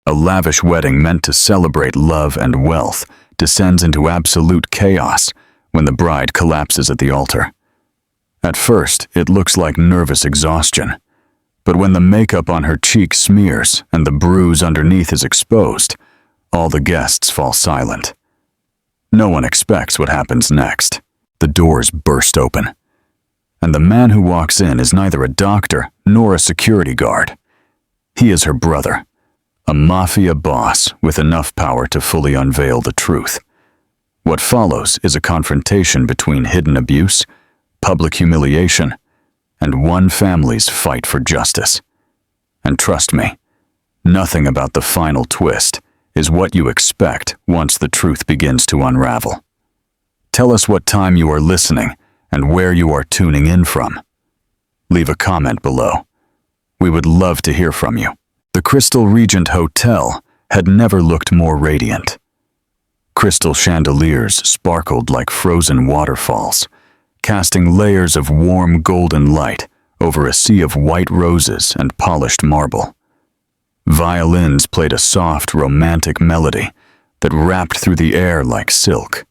A lavish wedding meant to celebrate love and wealth descends into absolute chaos when the bride collapses at the altar. At first, it looks like nervous exhaustion, but when the makeup on her cheek smears and the bruise underneath is exposed, all the guests fall silent. No one expects what happens next. The doors burst open, and the man who walks in is neither a doctor nor a security guard. He is her brother, a mafia boss with enough power to fully unveil the truth. What follows is a confrontation between hidden abuse, public humiliation, and one family's fight for justice. And trust me, nothing about the final twist is what you expect once the truth begins to unravel. Tell us what time you are listening and where you are tuning in from. Leave a comment below. We would love to hear from you. The Crystal Regent Hotel had never looked more radiant. Crystal chandeliers sparkled like frozen waterfalls, casting layers of warm golden light over a sea of white roses and polished marble. Violins played a soft, romantic melody that wrapped through the air like silk.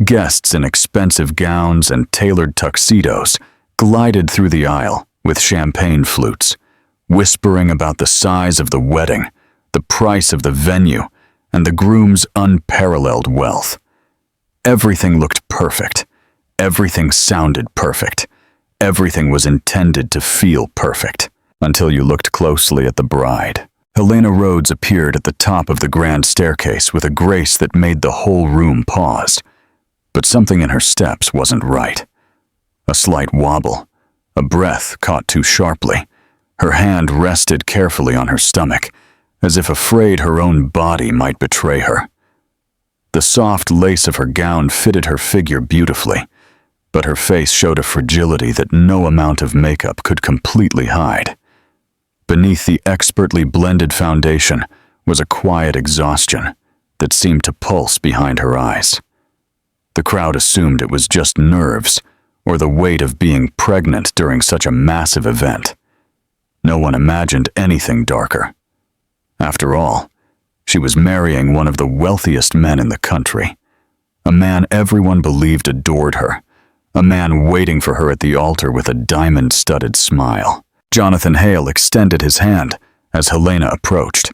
Guests in expensive gowns and tailored tuxedos glided through the aisle with champagne flutes, whispering about the size of the wedding, the price of the venue, and the groom's unparalleled wealth. Everything looked perfect. Everything sounded perfect. Everything was intended to feel perfect, until you looked closely at the bride. Helena Rhodes appeared at the top of the grand staircase with a grace that made the whole room pause. But something in her steps wasn't right. A slight wobble, a breath caught too sharply. Her hand rested carefully on her stomach, as if afraid her own body might betray her. The soft lace of her gown fitted her figure beautifully, but her face showed a fragility that no amount of makeup could completely hide. Beneath the expertly blended foundation was a quiet exhaustion that seemed to pulse behind her eyes. The crowd assumed it was just nerves or the weight of being pregnant during such a massive event. No one imagined anything darker. After all, she was marrying one of the wealthiest men in the country, a man everyone believed adored her, a man waiting for her at the altar with a diamond-studded smile. Jonathan Hale extended his hand as Helena approached.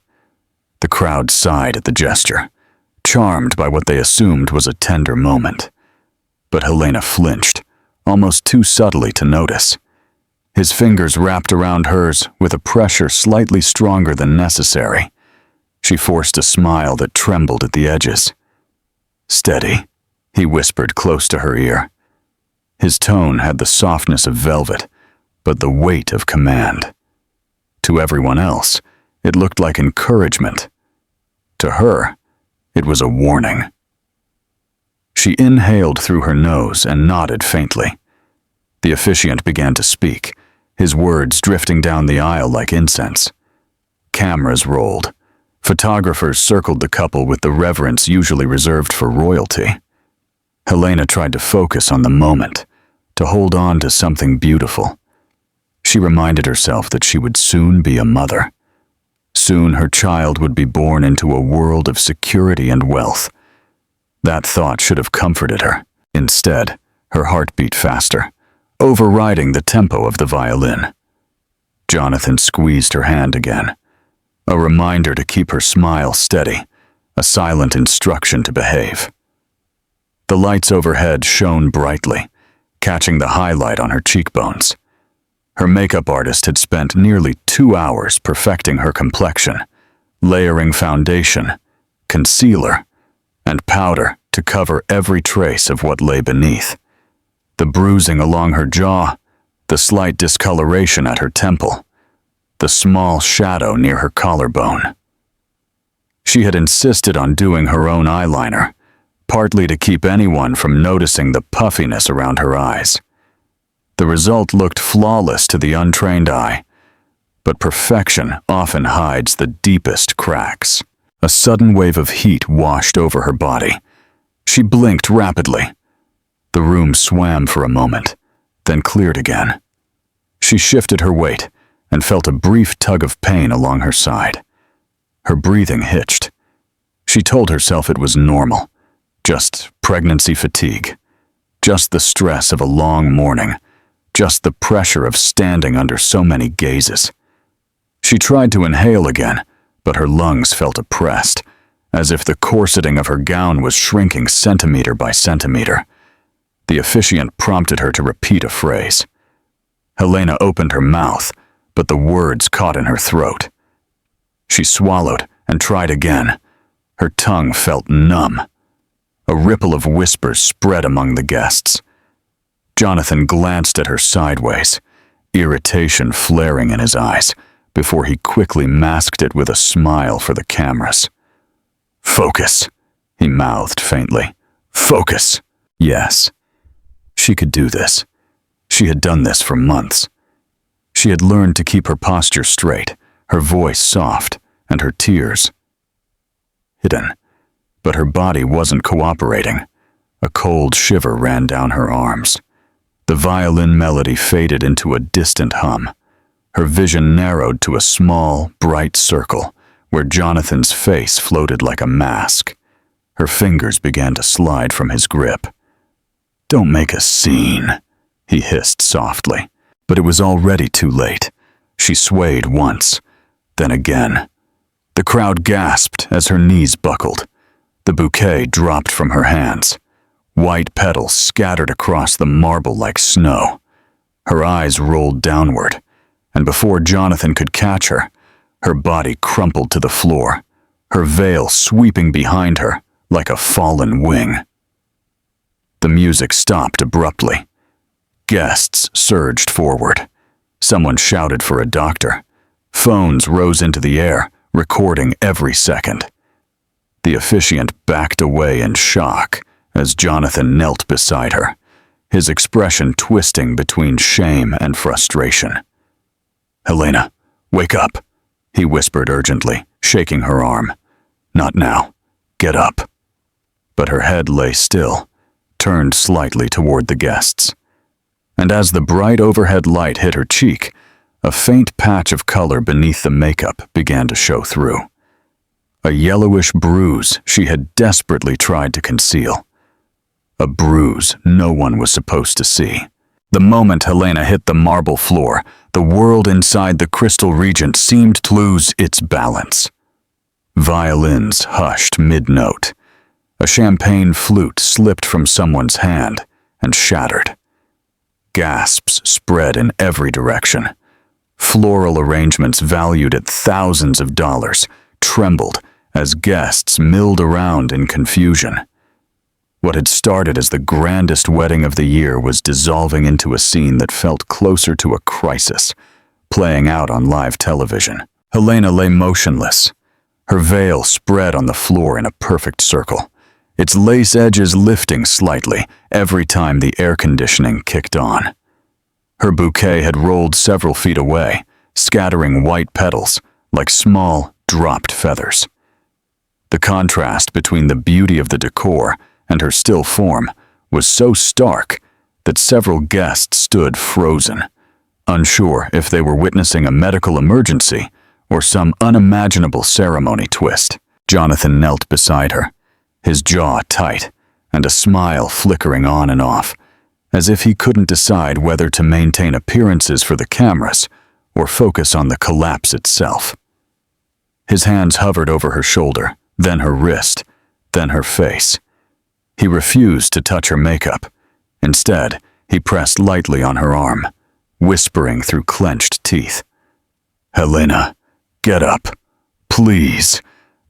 The crowd sighed at the gesture, charmed by what they assumed was a tender moment. But Helena flinched, almost too subtly to notice. His fingers wrapped around hers with a pressure slightly stronger than necessary. She forced a smile that trembled at the edges. "Steady," he whispered close to her ear. His tone had the softness of velvet, but the weight of command. To everyone else, it looked like encouragement. To her, it was a warning. She inhaled through her nose and nodded faintly. The officiant began to speak, his words drifting down the aisle like incense. Cameras rolled. Photographers circled the couple with the reverence usually reserved for royalty. Helena tried to focus on the moment, to hold on to something beautiful. She reminded herself that she would soon be a mother. Soon her child would be born into a world of security and wealth. That thought should have comforted her. Instead, her heart beat faster, overriding the tempo of the violin. Jonathan squeezed her hand again, a reminder to keep her smile steady, a silent instruction to behave. The lights overhead shone brightly, catching the highlight on her cheekbones. Her makeup artist had spent nearly 2 hours perfecting her complexion, layering foundation, concealer, and powder to cover every trace of what lay beneath. The bruising along her jaw, the slight discoloration at her temple, the small shadow near her collarbone. She had insisted on doing her own eyeliner, partly to keep anyone from noticing the puffiness around her eyes. The result looked flawless to the untrained eye, but perfection often hides the deepest cracks. A sudden wave of heat washed over her body. She blinked rapidly. The room swam for a moment, then cleared again. She shifted her weight and felt a brief tug of pain along her side. Her breathing hitched. She told herself it was normal, just pregnancy fatigue, just the stress of a long morning, just the pressure of standing under so many gazes. She tried to inhale again, but her lungs felt oppressed, as if the corseting of her gown was shrinking centimeter by centimeter. The officiant prompted her to repeat a phrase. Helena opened her mouth, but the words caught in her throat. She swallowed and tried again. Her tongue felt numb. A ripple of whispers spread among the guests. Jonathan glanced at her sideways, irritation flaring in his eyes, before he quickly masked it with a smile for the cameras. "Focus," he mouthed faintly. "Focus." Yes, she could do this. She had done this for months. She had learned to keep her posture straight, her voice soft, and her tears hidden. But her body wasn't cooperating. A cold shiver ran down her arms. The violin melody faded into a distant hum. Her vision narrowed to a small, bright circle where Jonathan's face floated like a mask. Her fingers began to slide from his grip. "Don't make a scene," he hissed softly. But it was already too late. She swayed once, then again. The crowd gasped as her knees buckled. The bouquet dropped from her hands. White petals scattered across the marble like snow. Her eyes rolled downward, and before Jonathan could catch her, her body crumpled to the floor, her veil sweeping behind her like a fallen wing. The music stopped abruptly. Guests surged forward. Someone shouted for a doctor. Phones rose into the air, recording every second. The officiant backed away in shock as Jonathan knelt beside her, his expression twisting between shame and frustration. "Helena, wake up," he whispered urgently, shaking her arm. "Not now. Get up." But her head lay still, turned slightly toward the guests. And as the bright overhead light hit her cheek, a faint patch of color beneath the makeup began to show through. A yellowish bruise she had desperately tried to conceal. A bruise no one was supposed to see. The moment Helena hit the marble floor, the world inside the crystal regent seemed to lose its balance. Violins hushed mid-note. A champagne flute slipped from someone's hand and shattered. Gasps spread in every direction. Floral arrangements valued at thousands of dollars trembled as guests milled around in confusion. What had started as the grandest wedding of the year was dissolving into a scene that felt closer to a crisis, playing out on live television. Helena lay motionless, her veil spread on the floor in a perfect circle, its lace edges lifting slightly every time the air conditioning kicked on. Her bouquet had rolled several feet away, scattering white petals like small, dropped feathers. The contrast between the beauty of the decor and her still form was so stark that several guests stood frozen, unsure if they were witnessing a medical emergency or some unimaginable ceremony twist. Jonathan knelt beside her, his jaw tight and a smile flickering on and off, as if he couldn't decide whether to maintain appearances for the cameras or focus on the collapse itself. His hands hovered over her shoulder, then her wrist, then her face. He refused to touch her makeup. Instead, he pressed lightly on her arm, whispering through clenched teeth. "Helena, get up. Please.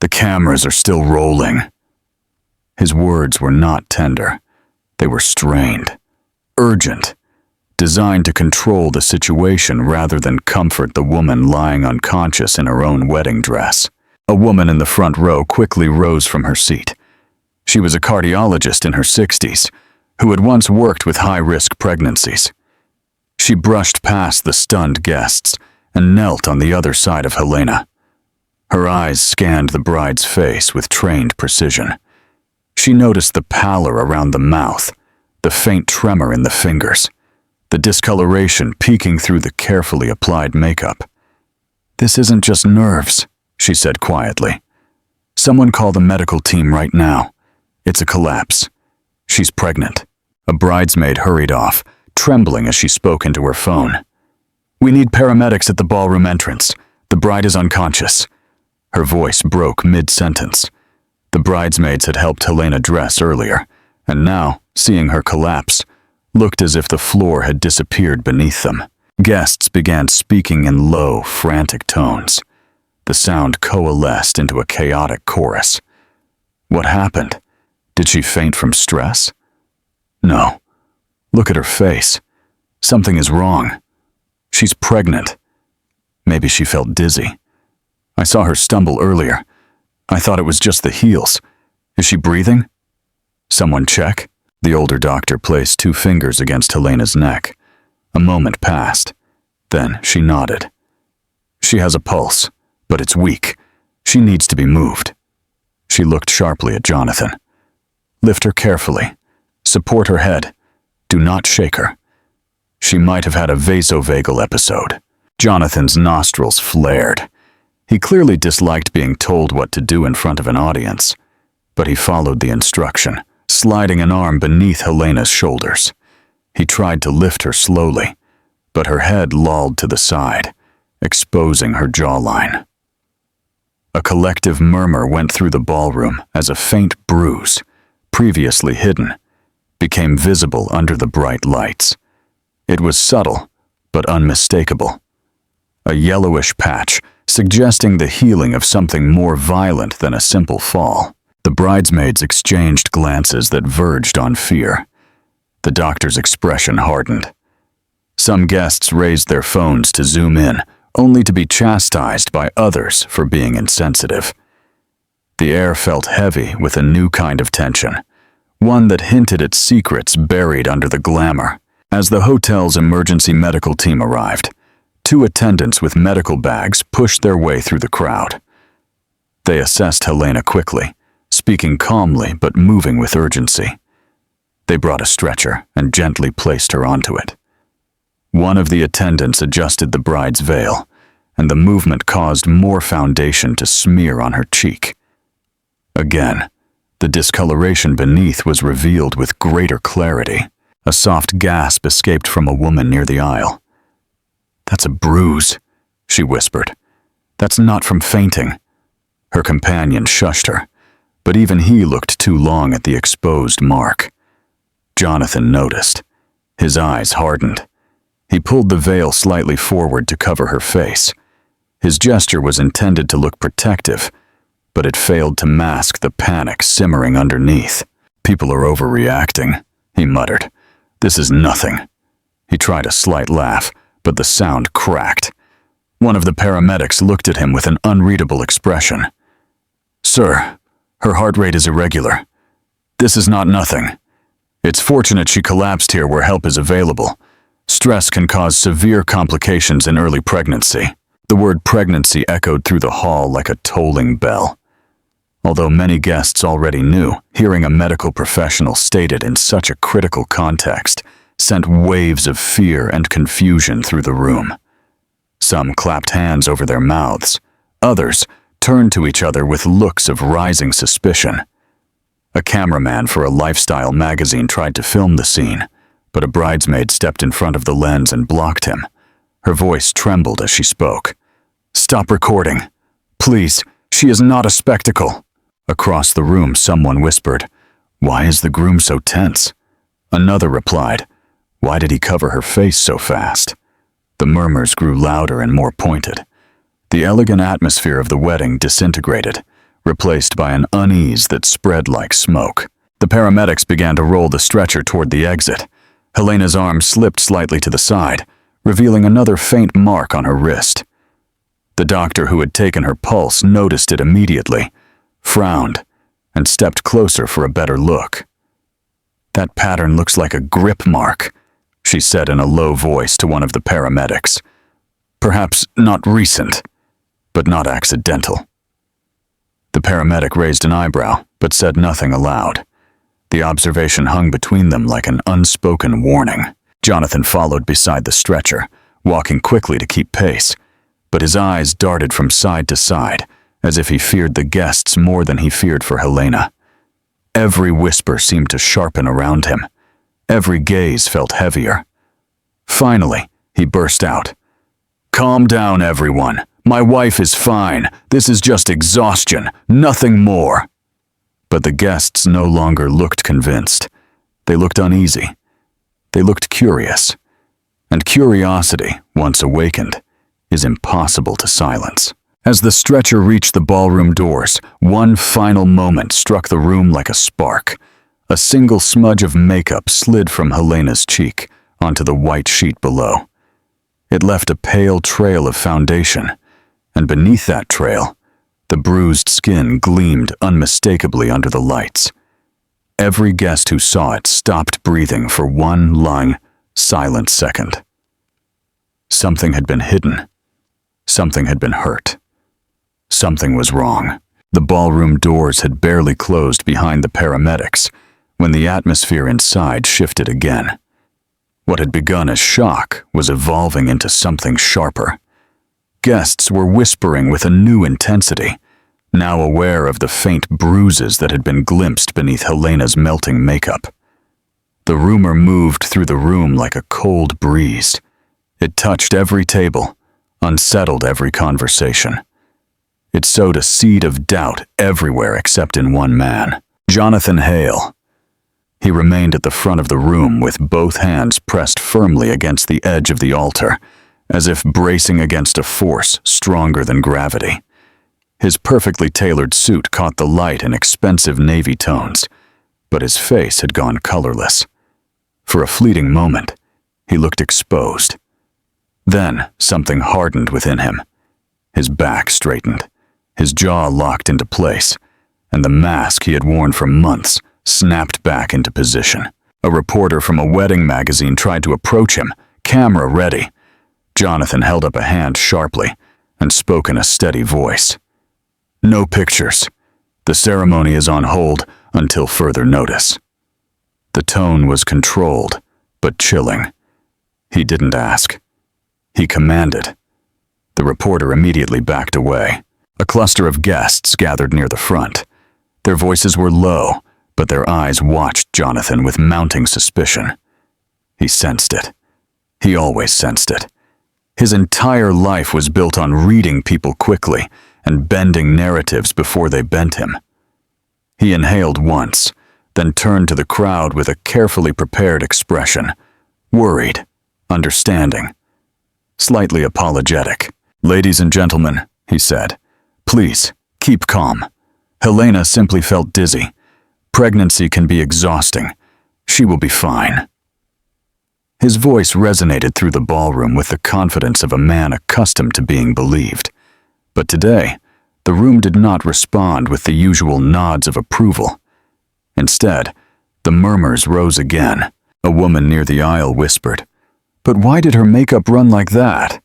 The cameras are still rolling." His words were not tender. They were strained, urgent, designed to control the situation rather than comfort the woman lying unconscious in her own wedding dress. A woman in the front row quickly rose from her seat. She was a cardiologist in her 60s, who had once worked with high-risk pregnancies. She brushed past the stunned guests and knelt on the other side of Helena. Her eyes scanned the bride's face with trained precision. She noticed the pallor around the mouth, the faint tremor in the fingers, the discoloration peeking through the carefully applied makeup. "This isn't just nerves," she said quietly. "Someone call the medical team right now. It's a collapse. She's pregnant." A bridesmaid hurried off, trembling as she spoke into her phone. "We need paramedics at the ballroom entrance. The bride is unconscious." Her voice broke mid-sentence. The bridesmaids had helped Helena dress earlier, and now, seeing her collapse, looked as if the floor had disappeared beneath them. Guests began speaking in low, frantic tones. The sound coalesced into a chaotic chorus. What happened? Did she faint from stress? No. Look at her face. Something is wrong. She's pregnant. Maybe she felt dizzy. I saw her stumble earlier. I thought it was just the heels. Is she breathing? Someone check? The older doctor placed 2 fingers against Helena's neck. A moment passed. Then she nodded. She has a pulse, but it's weak. She needs to be moved. She looked sharply at Jonathan. Lift her carefully. Support her head. Do not shake her. She might have had a vasovagal episode. Jonathan's nostrils flared. He clearly disliked being told what to do in front of an audience, but he followed the instruction, sliding an arm beneath Helena's shoulders. He tried to lift her slowly, but her head lolled to the side, exposing her jawline. A collective murmur went through the ballroom as a faint bruise, previously hidden, became visible under the bright lights. It was subtle, but unmistakable. A yellowish patch, suggesting the healing of something more violent than a simple fall. The bridesmaids exchanged glances that verged on fear. The doctor's expression hardened. Some guests raised their phones to zoom in, only to be chastised by others for being insensitive. The air felt heavy with a new kind of tension, one that hinted at secrets buried under the glamour. As the hotel's emergency medical team arrived, 2 attendants with medical bags pushed their way through the crowd. They assessed Helena quickly, speaking calmly but moving with urgency. They brought a stretcher and gently placed her onto it. One of the attendants adjusted the bride's veil, and the movement caused more foundation to smear on her cheek. Again, the discoloration beneath was revealed with greater clarity. A soft gasp escaped from a woman near the aisle. "That's a bruise," she whispered. "That's not from fainting." Her companion shushed her, but even he looked too long at the exposed mark. Jonathan noticed. His eyes hardened. He pulled the veil slightly forward to cover her face. His gesture was intended to look protective, but it failed to mask the panic simmering underneath. "People are overreacting," he muttered. "This is nothing." He tried a slight laugh, but the sound cracked. One of the paramedics looked at him with an unreadable expression. "Sir, her heart rate is irregular. This is not nothing. It's fortunate she collapsed here where help is available. Stress can cause severe complications in early pregnancy." The word pregnancy echoed through the hall like a tolling bell. Although many guests already knew, hearing a medical professional state it in such a critical context sent waves of fear and confusion through the room. Some clapped hands over their mouths. Others turned to each other with looks of rising suspicion. A cameraman for a lifestyle magazine tried to film the scene, but a bridesmaid stepped in front of the lens and blocked him. Her voice trembled as she spoke. "Stop recording. Please, she is not a spectacle." Across the room, someone whispered, "Why is the groom so tense?" Another replied, "Why did he cover her face so fast?" The murmurs grew louder and more pointed. The elegant atmosphere of the wedding disintegrated, replaced by an unease that spread like smoke. The paramedics began to roll the stretcher toward the exit. Helena's arm slipped slightly to the side, revealing another faint mark on her wrist. The doctor who had taken her pulse noticed it immediately, frowned, and stepped closer for a better look. "That pattern looks like a grip mark," she said in a low voice to one of the paramedics. "Perhaps not recent, but not accidental." The paramedic raised an eyebrow, but said nothing aloud. The observation hung between them like an unspoken warning. Jonathan followed beside the stretcher, walking quickly to keep pace, but his eyes darted from side to side, as if he feared the guests more than he feared for Helena. Every whisper seemed to sharpen around him. Every gaze felt heavier. Finally, he burst out. "Calm down, everyone. My wife is fine. This is just exhaustion, nothing more." But the guests no longer looked convinced. They looked uneasy. They looked curious. And curiosity, once awakened, is impossible to silence. As the stretcher reached the ballroom doors, one final moment struck the room like a spark. A single smudge of makeup slid from Helena's cheek onto the white sheet below. It left a pale trail of foundation, and beneath that trail, the bruised skin gleamed unmistakably under the lights. Every guest who saw it stopped breathing for one long, silent second. Something had been hidden. Something had been hurt. Something was wrong. The ballroom doors had barely closed behind the paramedics when the atmosphere inside shifted again. What had begun as shock was evolving into something sharper. Guests were whispering with a new intensity, now aware of the faint bruises that had been glimpsed beneath Helena's melting makeup. The rumor moved through the room like a cold breeze. It touched every table, unsettled every conversation. It sowed a seed of doubt everywhere except in one man, Jonathan Hale. He remained at the front of the room with both hands pressed firmly against the edge of the altar, as if bracing against a force stronger than gravity. His perfectly tailored suit caught the light in expensive navy tones, but his face had gone colorless. For a fleeting moment, he looked exposed. Then something hardened within him. His back straightened, his jaw locked into place, and the mask he had worn for months snapped back into position. A reporter from a wedding magazine tried to approach him, camera ready. Jonathan held up a hand sharply and spoke in a steady voice. "No pictures. The ceremony is on hold until further notice." The tone was controlled, but chilling. He didn't ask. He commanded. The reporter immediately backed away. A cluster of guests gathered near the front. Their voices were low, but their eyes watched Jonathan with mounting suspicion. He sensed it. He always sensed it. His entire life was built on reading people quickly and bending narratives before they bent him. He inhaled once, then turned to the crowd with a carefully prepared expression, worried, understanding, slightly apologetic. "Ladies and gentlemen," he said, "please, keep calm. Helena simply felt dizzy. Pregnancy can be exhausting. She will be fine." His voice resonated through the ballroom with the confidence of a man accustomed to being believed. But today, the room did not respond with the usual nods of approval. Instead, the murmurs rose again. A woman near the aisle whispered, "But why did her makeup run like that?"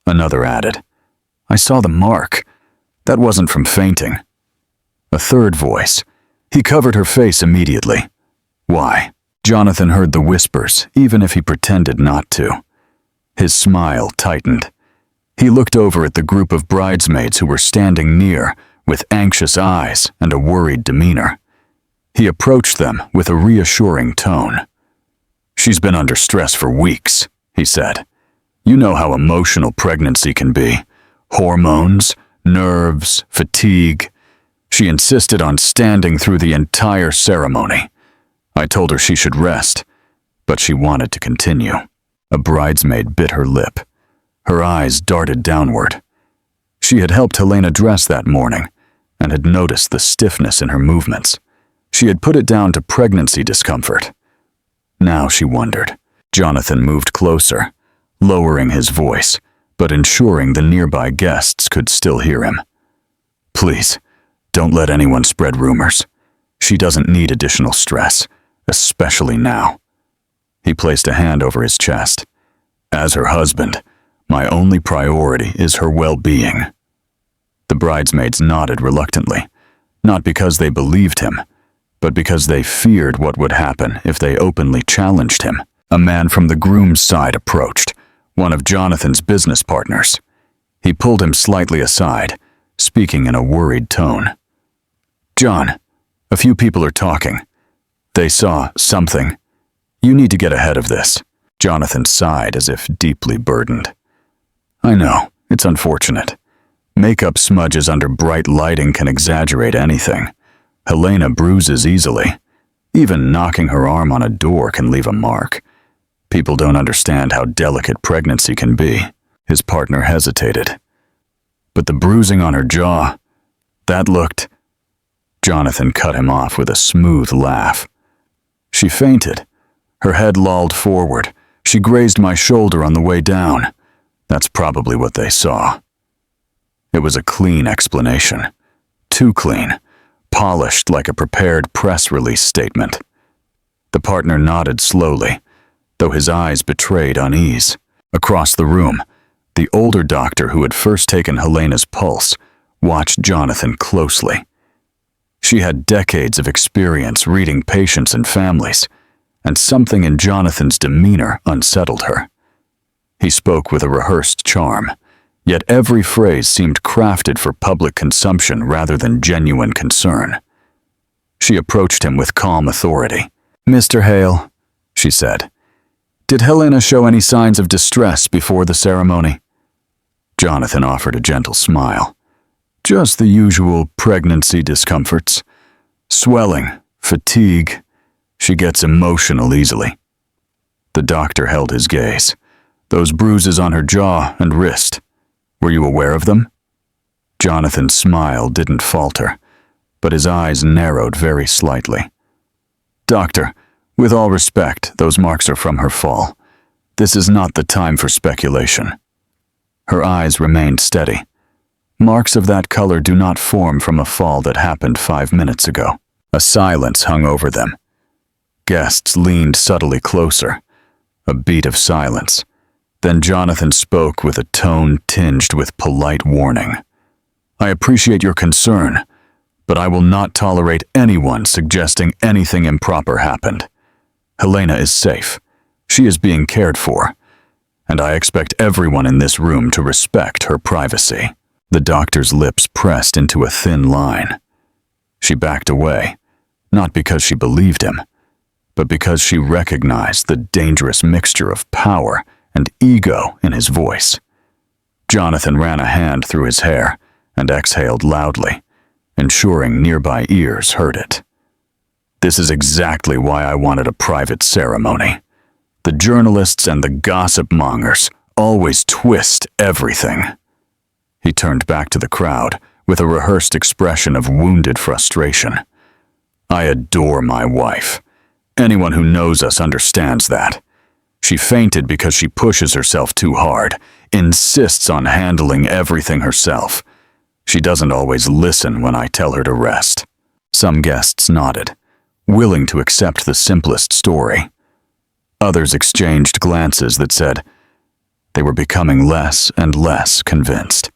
Another added, "I saw the mark. That wasn't from fainting." A third voice, "He covered her face immediately." Why? Jonathan heard the whispers, even if he pretended not to. His smile tightened. He looked over at the group of bridesmaids who were standing near, with anxious eyes and a worried demeanor. He approached them with a reassuring tone. "She's been under stress for weeks," he said. "You know how emotional pregnancy can be. Hormones, nerves, fatigue. She insisted on standing through the entire ceremony. I told her she should rest, but she wanted to continue." A bridesmaid bit her lip. Her eyes darted downward. She had helped Helena dress that morning and had noticed the stiffness in her movements. She had put it down to pregnancy discomfort. Now she wondered. Jonathan moved closer, lowering his voice, but ensuring the nearby guests could still hear him. "Please, don't let anyone spread rumors. She doesn't need additional stress, especially now." He placed a hand over his chest. "As her husband, my only priority is her well-being." The bridesmaids nodded reluctantly, not because they believed him, but because they feared what would happen if they openly challenged him. A man from the groom's side approached, one of Jonathan's business partners. He pulled him slightly aside, speaking in a worried tone. "John, a few people are talking. They saw something. You need to get ahead of this." Jonathan sighed as if deeply burdened. "I know, it's unfortunate. Makeup smudges under bright lighting can exaggerate anything. Helena bruises easily. Even knocking her arm on a door can leave a mark. People don't understand how delicate pregnancy can be." His partner hesitated. "But the bruising on her jaw, that looked—" Jonathan cut him off with a smooth laugh. "She fainted. Her head lolled forward. She grazed my shoulder on the way down. That's probably what they saw." It was a clean explanation. Too clean, polished like a prepared press release statement. The partner nodded slowly, though his eyes betrayed unease. Across the room, the older doctor who had first taken Helena's pulse watched Jonathan closely. She had decades of experience reading patients and families, and something in Jonathan's demeanor unsettled her. He spoke with a rehearsed charm, yet every phrase seemed crafted for public consumption rather than genuine concern. She approached him with calm authority. "Mr. Hale," she said, "did Helena show any signs of distress before the ceremony?" Jonathan offered a gentle smile. "Just the usual pregnancy discomforts. Swelling, fatigue. She gets emotional easily." The doctor held his gaze. "Those bruises on her jaw and wrist, were you aware of them?" Jonathan's smile didn't falter, but his eyes narrowed very slightly. "Doctor, with all respect, those marks are from her fall. This is not the time for speculation." Her eyes remained steady. "Marks of that color do not form from a fall that happened 5 minutes ago." A silence hung over them. Guests leaned subtly closer. A beat of silence. Then Jonathan spoke with a tone tinged with polite warning. "I appreciate your concern, but I will not tolerate anyone suggesting anything improper happened. Helena is safe. She is being cared for, and I expect everyone in this room to respect her privacy." The doctor's lips pressed into a thin line. She backed away, not because she believed him, but because she recognized the dangerous mixture of power and ego in his voice. Jonathan ran a hand through his hair and exhaled loudly, ensuring nearby ears heard it. "This is exactly why I wanted a private ceremony. The journalists and the gossip mongers always twist everything." He turned back to the crowd with a rehearsed expression of wounded frustration. "I adore my wife. Anyone who knows us understands that. She fainted because she pushes herself too hard, insists on handling everything herself. She doesn't always listen when I tell her to rest." Some guests nodded, willing to accept the simplest story. Others exchanged glances that said they were becoming less and less convinced.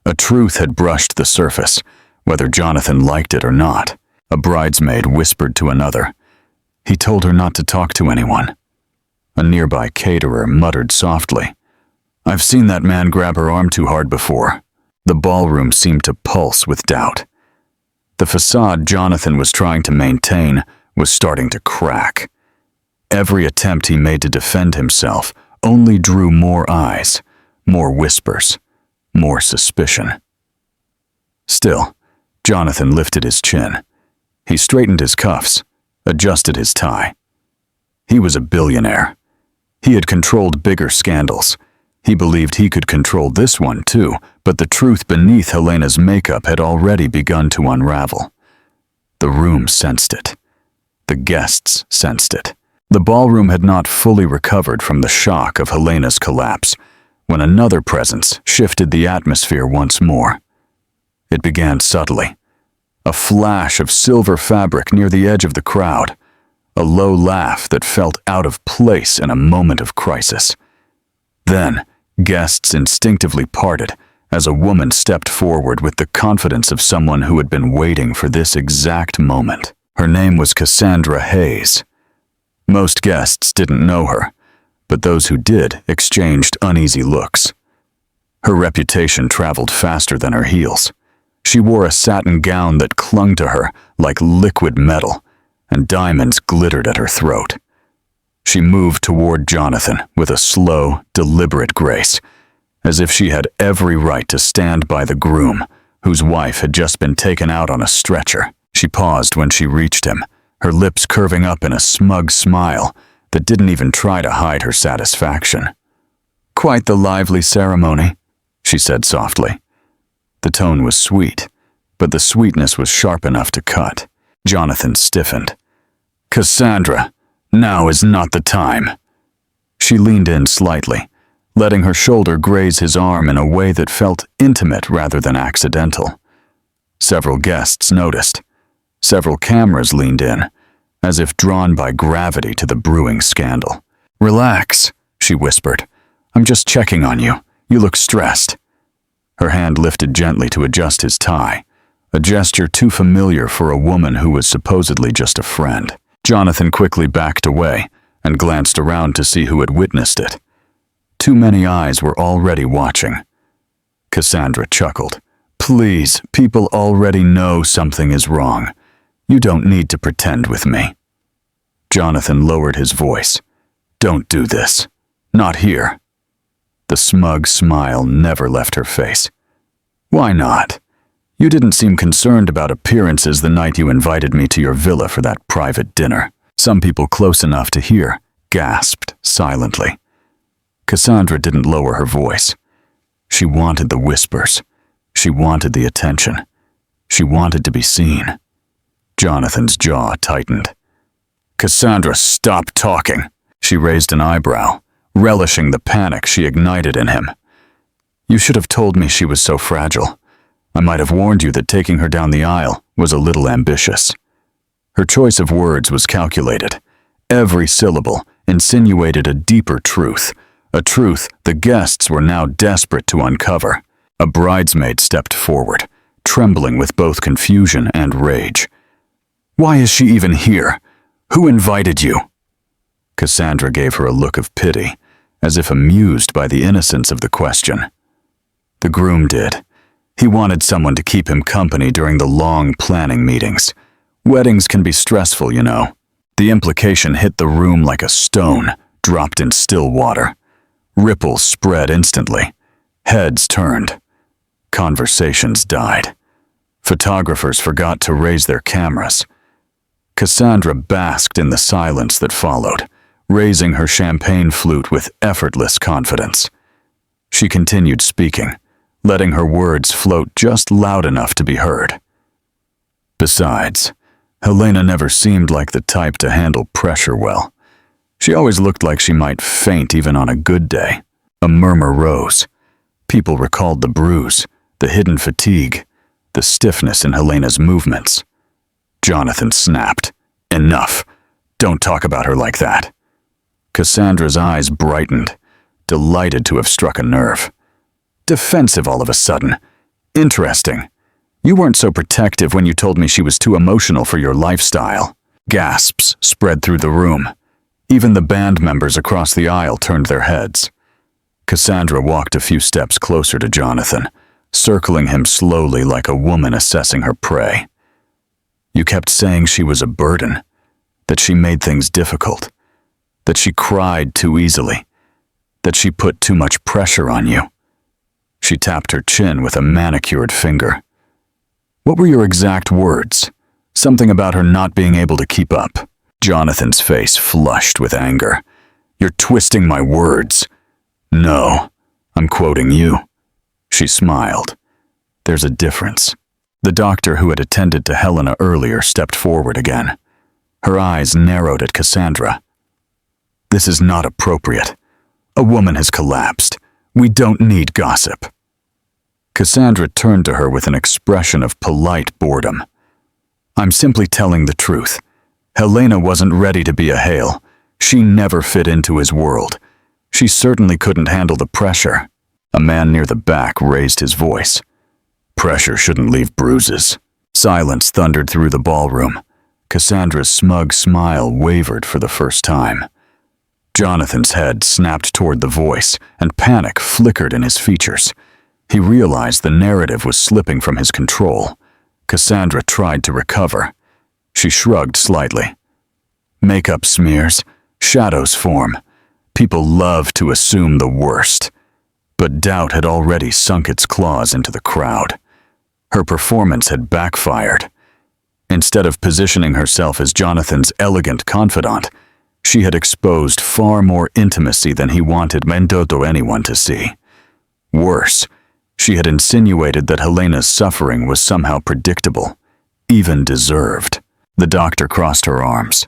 A truth had brushed the surface, whether Jonathan liked it or not. A bridesmaid whispered to another. He told her not to talk to anyone. A nearby caterer muttered softly, "I've seen that man grab her arm too hard before." The ballroom seemed to pulse with doubt. The facade Jonathan was trying to maintain was starting to crack. Every attempt he made to defend himself only drew more eyes, more whispers, more suspicion. Still, Jonathan lifted his chin. He straightened his cuffs, adjusted his tie. He was a billionaire. He had controlled bigger scandals. He believed he could control this one too, but the truth beneath Helena's makeup had already begun to unravel. The room sensed it. The guests sensed it. The ballroom had not fully recovered from the shock of Helena's collapse when another presence shifted the atmosphere once more. It began subtly. A flash of silver fabric near the edge of the crowd. A low laugh that felt out of place in a moment of crisis. Then, guests instinctively parted as a woman stepped forward with the confidence of someone who had been waiting for this exact moment. Her name was Cassandra Hayes. Most guests didn't know her, but those who did exchanged uneasy looks. Her reputation traveled faster than her heels. She wore a satin gown that clung to her like liquid metal, and diamonds glittered at her throat. She moved toward Jonathan with a slow, deliberate grace, as if she had every right to stand by the groom whose wife had just been taken out on a stretcher. She paused when she reached him, her lips curving up in a smug smile that didn't even try to hide her satisfaction. "Quite the lively ceremony," she said softly. The tone was sweet, but the sweetness was sharp enough to cut. Jonathan stiffened. "Cassandra, now is not the time." She leaned in slightly, letting her shoulder graze his arm in a way that felt intimate rather than accidental. Several guests noticed. Several cameras leaned in, as if drawn by gravity to the brewing scandal. "Relax," she whispered. "I'm just checking on you. You look stressed." Her hand lifted gently to adjust his tie, a gesture too familiar for a woman who was supposedly just a friend. Jonathan quickly backed away and glanced around to see who had witnessed it. Too many eyes were already watching. Cassandra chuckled. "Please, people already know something is wrong. You don't need to pretend with me." Jonathan lowered his voice. "Don't do this. Not here." The smug smile never left her face. "Why not? You didn't seem concerned about appearances the night you invited me to your villa for that private dinner." Some people close enough to hear gasped silently. Cassandra didn't lower her voice. She wanted the whispers. She wanted the attention. She wanted to be seen. Jonathan's jaw tightened. "Cassandra, stop talking." She raised an eyebrow, relishing the panic she ignited in him. "You should have told me she was so fragile. I might have warned you that taking her down the aisle was a little ambitious." Her choice of words was calculated. Every syllable insinuated a deeper truth, a truth the guests were now desperate to uncover. A bridesmaid stepped forward, trembling with both confusion and rage. "Why is she even here? Who invited you?" Cassandra gave her a look of pity, as if amused by the innocence of the question. "The groom did. He wanted someone to keep him company during the long planning meetings. Weddings can be stressful, you know." The implication hit the room like a stone dropped in still water. Ripples spread instantly. Heads turned. Conversations died. Photographers forgot to raise their cameras. Cassandra basked in the silence that followed, raising her champagne flute with effortless confidence. She continued speaking, letting her words float just loud enough to be heard. "Besides, Helena never seemed like the type to handle pressure well. She always looked like she might faint even on a good day." A murmur rose. People recalled the bruise, the hidden fatigue, the stiffness in Helena's movements. Jonathan snapped. "Enough. Don't talk about her like that." Cassandra's eyes brightened, delighted to have struck a nerve. "Defensive all of a sudden. Interesting. You weren't so protective when you told me she was too emotional for your lifestyle." Gasps spread through the room. Even the band members across the aisle turned their heads. Cassandra walked a few steps closer to Jonathan, circling him slowly like a woman assessing her prey. "You kept saying she was a burden, that she made things difficult, that she cried too easily, that she put too much pressure on you." She tapped her chin with a manicured finger. "What were your exact words? Something about her not being able to keep up." Jonathan's face flushed with anger. "You're twisting my words." "No, I'm quoting you." She smiled. "There's a difference." The doctor who had attended to Helena earlier stepped forward again. Her eyes narrowed at Cassandra. "This is not appropriate. A woman has collapsed. We don't need gossip." Cassandra turned to her with an expression of polite boredom. "I'm simply telling the truth. Helena wasn't ready to be a Hale. She never fit into his world. She certainly couldn't handle the pressure." A man near the back raised his voice. "Pressure shouldn't leave bruises." Silence thundered through the ballroom. Cassandra's smug smile wavered for the first time. Jonathan's head snapped toward the voice, and panic flickered in his features. He realized the narrative was slipping from his control. Cassandra tried to recover. She shrugged slightly. Makeup smears, shadows form. People love to assume the worst. But doubt had already sunk its claws into the crowd. Her performance had backfired. Instead of positioning herself as Jonathan's elegant confidant, she had exposed far more intimacy than he wanted Mendoto anyone to see. Worse, she had insinuated that Helena's suffering was somehow predictable, even deserved. The doctor crossed her arms.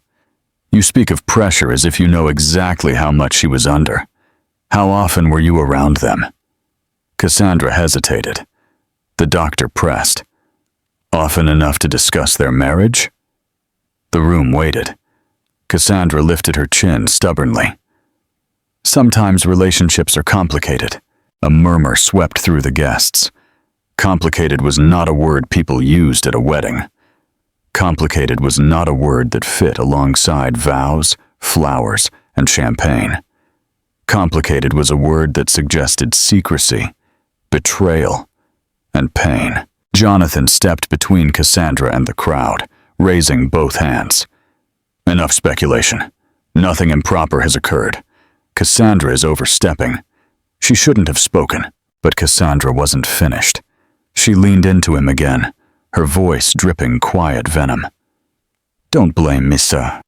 You speak of pressure as if you know exactly how much she was under. How often were you around them? Cassandra hesitated. The doctor pressed. Often enough to discuss their marriage? The room waited. Cassandra lifted her chin stubbornly. Sometimes relationships are complicated. A murmur swept through the guests. Complicated was not a word people used at a wedding. Complicated was not a word that fit alongside vows, flowers, and champagne. Complicated was a word that suggested secrecy, betrayal, and pain. Jonathan stepped between Cassandra and the crowd, raising both hands. Enough speculation. Nothing improper has occurred. Cassandra is overstepping. She shouldn't have spoken, but Cassandra wasn't finished. She leaned into him again, her voice dripping quiet venom. Don't blame me, sir.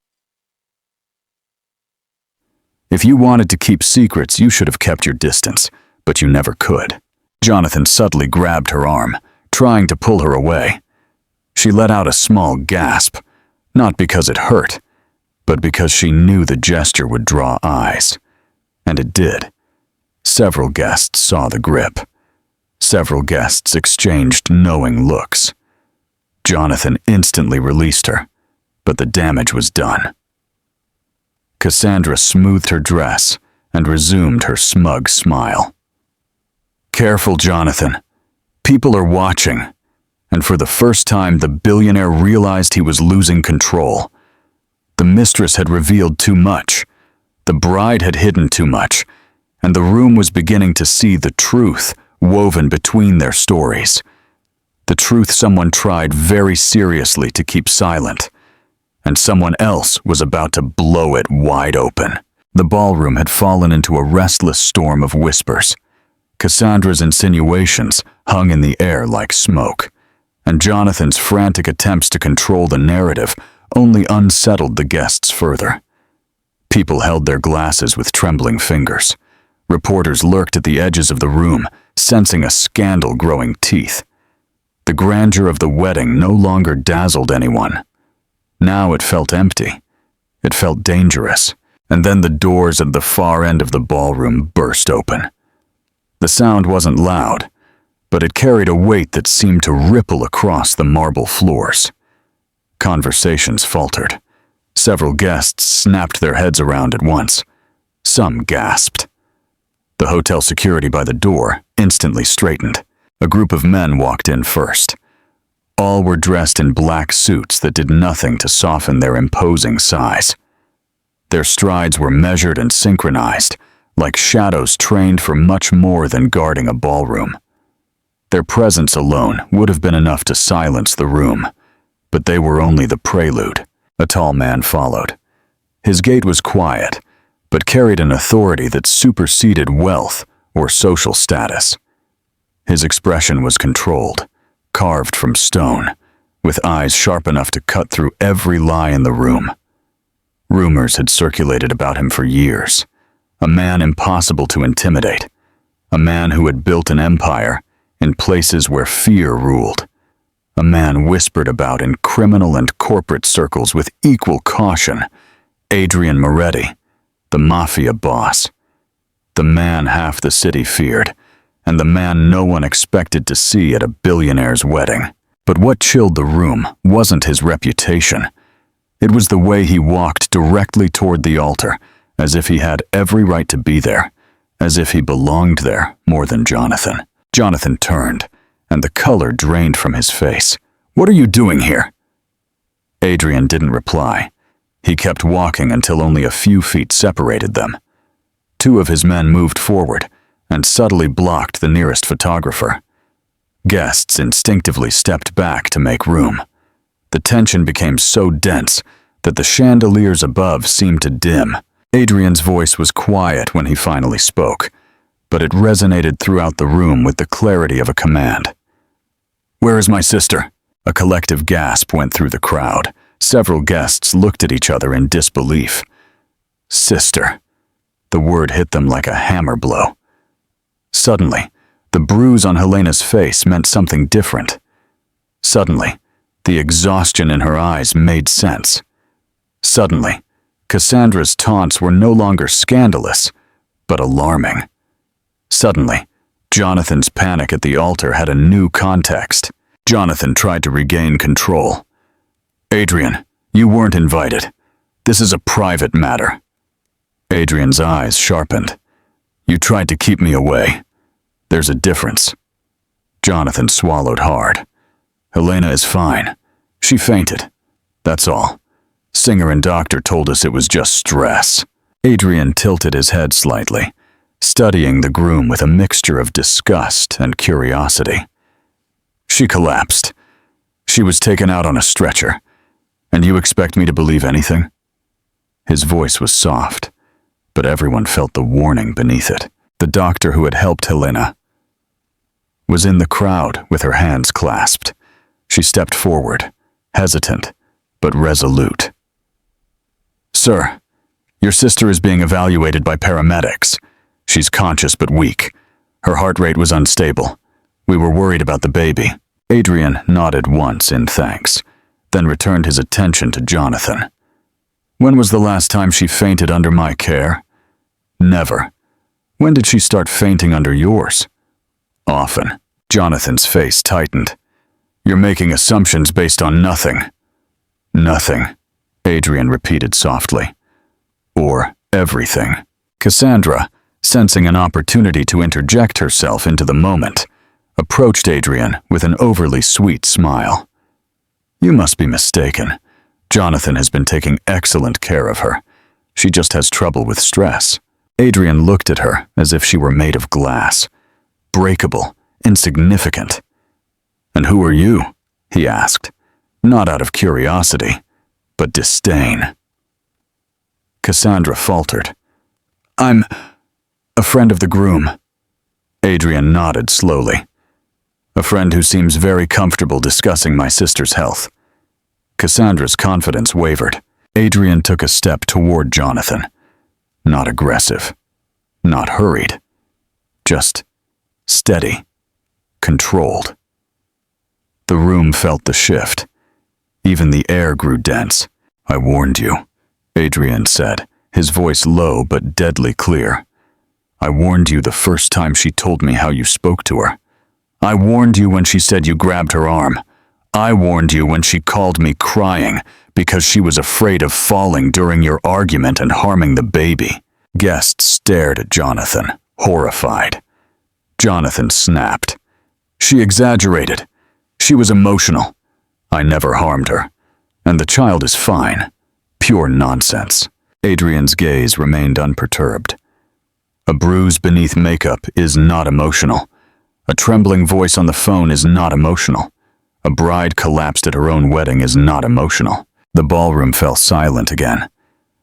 If you wanted to keep secrets, you should have kept your distance, but you never could. Jonathan subtly grabbed her arm, trying to pull her away. She let out a small gasp, not because it hurt, but because she knew the gesture would draw eyes. And it did. Several guests saw the grip. Several guests exchanged knowing looks. Jonathan instantly released her, but the damage was done. Cassandra smoothed her dress and resumed her smug smile. Careful, Jonathan. People are watching. And for the first time, the billionaire realized he was losing control. The mistress had revealed too much. The bride had hidden too much. And the room was beginning to see the truth woven between their stories. The truth someone tried very seriously to keep silent, and someone else was about to blow it wide open. The ballroom had fallen into a restless storm of whispers. Cassandra's insinuations hung in the air like smoke, and Jonathan's frantic attempts to control the narrative only unsettled the guests further. People held their glasses with trembling fingers. Reporters lurked at the edges of the room, sensing a scandal growing teeth. The grandeur of the wedding no longer dazzled anyone. Now it felt empty. It felt dangerous. And then the doors at the far end of the ballroom burst open. The sound wasn't loud, but it carried a weight that seemed to ripple across the marble floors. Conversations faltered. Several guests snapped their heads around at once. Some gasped. The hotel security by the door instantly straightened. A group of men walked in first. All were dressed in black suits that did nothing to soften their imposing size. Their strides were measured and synchronized, like shadows trained for much more than guarding a ballroom. Their presence alone would have been enough to silence the room, but they were only the prelude. A tall man followed. His gait was quiet, but carried an authority that superseded wealth or social status. His expression was controlled, carved from stone, with eyes sharp enough to cut through every lie in the room. Rumors had circulated about him for years. A man impossible to intimidate. A man who had built an empire in places where fear ruled. A man whispered about in criminal and corporate circles with equal caution. Adrian Moretti, the mafia boss. The man half the city feared, and the man no one expected to see at a billionaire's wedding. But what chilled the room wasn't his reputation. It was the way he walked directly toward the altar, as if he had every right to be there, as if he belonged there more than Jonathan. Jonathan turned, and the color drained from his face. "What are you doing here?" Adrian didn't reply. He kept walking until only a few feet separated them. Two of his men moved forward, and subtly blocked the nearest photographer. Guests instinctively stepped back to make room. The tension became so dense that the chandeliers above seemed to dim. Adrian's voice was quiet when he finally spoke, but it resonated throughout the room with the clarity of a command. "Where is my sister?" A collective gasp went through the crowd. Several guests looked at each other in disbelief. Sister. The word hit them like a hammer blow. Suddenly, the bruise on Helena's face meant something different. Suddenly, the exhaustion in her eyes made sense. Suddenly, Cassandra's taunts were no longer scandalous, but alarming. Suddenly, Jonathan's panic at the altar had a new context. Jonathan tried to regain control. "Adrian, you weren't invited. This is a private matter." Adrian's eyes sharpened. "You tried to keep me away. There's a difference." Jonathan swallowed hard. "Helena is fine. She fainted. That's all. Singer and doctor told us it was just stress." Adrian tilted his head slightly, studying the groom with a mixture of disgust and curiosity. "She collapsed. She was taken out on a stretcher. And you expect me to believe anything?" His voice was soft, but everyone felt the warning beneath it. The doctor who had helped Helena was in the crowd with her hands clasped. She stepped forward, hesitant, but resolute. "Sir, your sister is being evaluated by paramedics. She's conscious but weak. Her heart rate was unstable. We were worried about the baby." Adrian nodded once in thanks, then returned his attention to Jonathan. "When was the last time she fainted under my care?" "Never." "When did she start fainting under yours?" "Often." Jonathan's face tightened. "You're making assumptions based on nothing." "Nothing," Adrian repeated softly. "Or everything." Cassandra, sensing an opportunity to interject herself into the moment, approached Adrian with an overly sweet smile. "You must be mistaken. Jonathan has been taking excellent care of her. She just has trouble with stress." Adrian looked at her as if she were made of glass, breakable, insignificant. "And who are you?" he asked, not out of curiosity, but disdain. Cassandra faltered. "I'm a friend of the groom." Adrian nodded slowly. "A friend who seems very comfortable discussing my sister's health." Cassandra's confidence wavered. Adrian took a step toward Jonathan. Not aggressive, not hurried, just steady, controlled. The room felt the shift. Even the air grew dense. "I warned you," Adrian said, his voice low but deadly clear. "I warned you the first time she told me how you spoke to her. I warned you when she said you grabbed her arm. I warned you when she called me crying because she was afraid of falling during your argument and harming the baby." Guests stared at Jonathan, horrified. Jonathan snapped. "She exaggerated. She was emotional. I never harmed her. And the child is fine. Pure nonsense." Adrian's gaze remained unperturbed. A bruise beneath makeup is not emotional. A trembling voice on the phone is not emotional. A bride collapsed at her own wedding is not emotional. The ballroom fell silent again.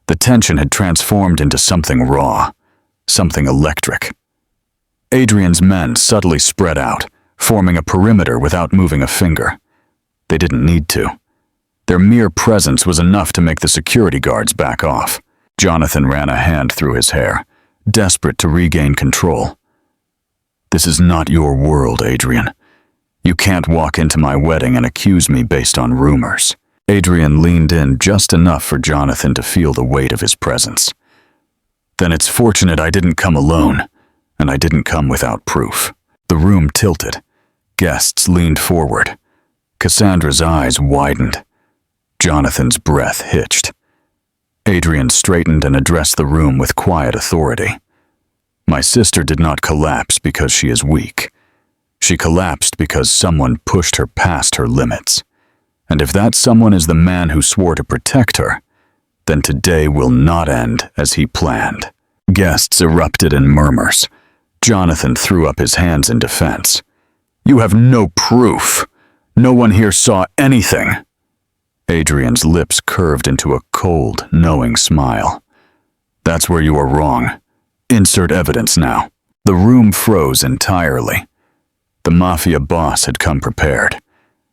The tension had transformed into something raw, something electric. Adrian's men subtly spread out, forming a perimeter without moving a finger. They didn't need to. Their mere presence was enough to make the security guards back off. Jonathan ran a hand through his hair, desperate to regain control. "This is not your world, Adrian. You can't walk into my wedding and accuse me based on rumors." Adrian leaned in just enough for Jonathan to feel the weight of his presence. "Then it's fortunate I didn't come alone, and I didn't come without proof." The room tilted. Guests leaned forward. Cassandra's eyes widened. Jonathan's breath hitched. Adrian straightened and addressed the room with quiet authority. "My sister did not collapse because she is weak. She collapsed because someone pushed her past her limits. And if that someone is the man who swore to protect her, then today will not end as he planned." Guests erupted in murmurs. Jonathan threw up his hands in defense. "You have no proof. No one here saw anything." Adrian's lips curved into a cold, knowing smile. "That's where you are wrong. Insert evidence now." The room froze entirely. The mafia boss had come prepared,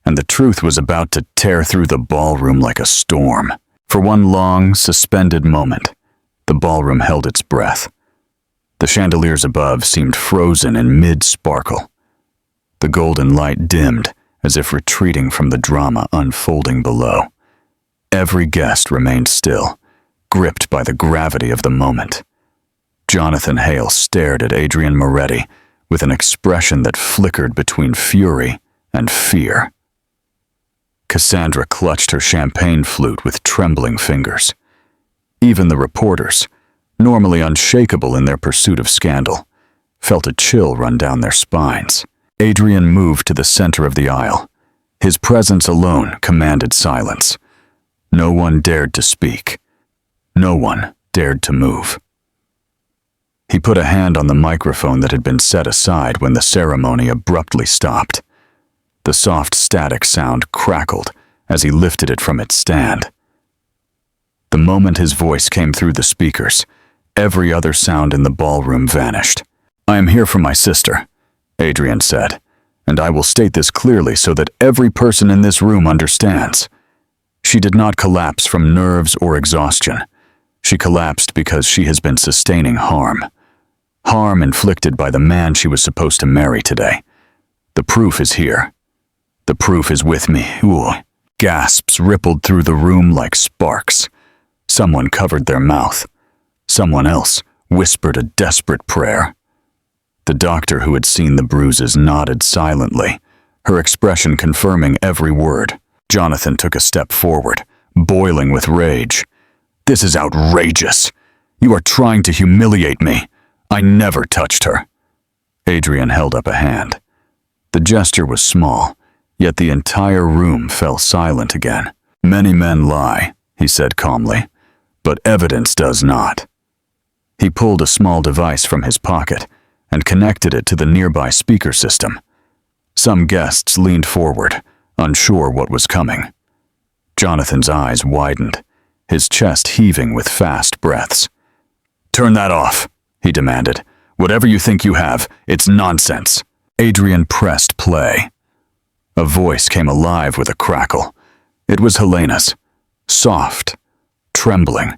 and the truth was about to tear through the ballroom like a storm. For one long, suspended moment, the ballroom held its breath. The chandeliers above seemed frozen in mid-sparkle. The golden light dimmed, as if retreating from the drama unfolding below. Every guest remained still, gripped by the gravity of the moment. Jonathan Hale stared at Adrian Moretti with an expression that flickered between fury and fear. Cassandra clutched her champagne flute with trembling fingers. Even the reporters, normally unshakable in their pursuit of scandal, felt a chill run down their spines. Adrian moved to the center of the aisle. His presence alone commanded silence. No one dared to speak. No one dared to move. He put a hand on the microphone that had been set aside when the ceremony abruptly stopped. The soft static sound crackled as he lifted it from its stand. The moment his voice came through the speakers, every other sound in the ballroom vanished. "I am here for my sister," Adrian said, "and I will state this clearly so that every person in this room understands. She did not collapse from nerves or exhaustion. She collapsed because she has been sustaining harm. Harm inflicted by the man she was supposed to marry today. The proof is here. The proof is with me." Ooh. Gasps rippled through the room like sparks. Someone covered their mouth. Someone else whispered a desperate prayer. The doctor who had seen the bruises nodded silently, her expression confirming every word. Jonathan took a step forward, boiling with rage. "This is outrageous. You are trying to humiliate me. I never touched her." Adrian held up a hand. The gesture was small, yet the entire room fell silent again. "Many men lie," he said calmly, "but evidence does not." He pulled a small device from his pocket and connected it to the nearby speaker system. Some guests leaned forward, unsure what was coming. Jonathan's eyes widened, his chest heaving with fast breaths. "Turn that off," he demanded. "Whatever you think you have, it's nonsense." Adrian pressed play. A voice came alive with a crackle. It was Helena's, soft, trembling,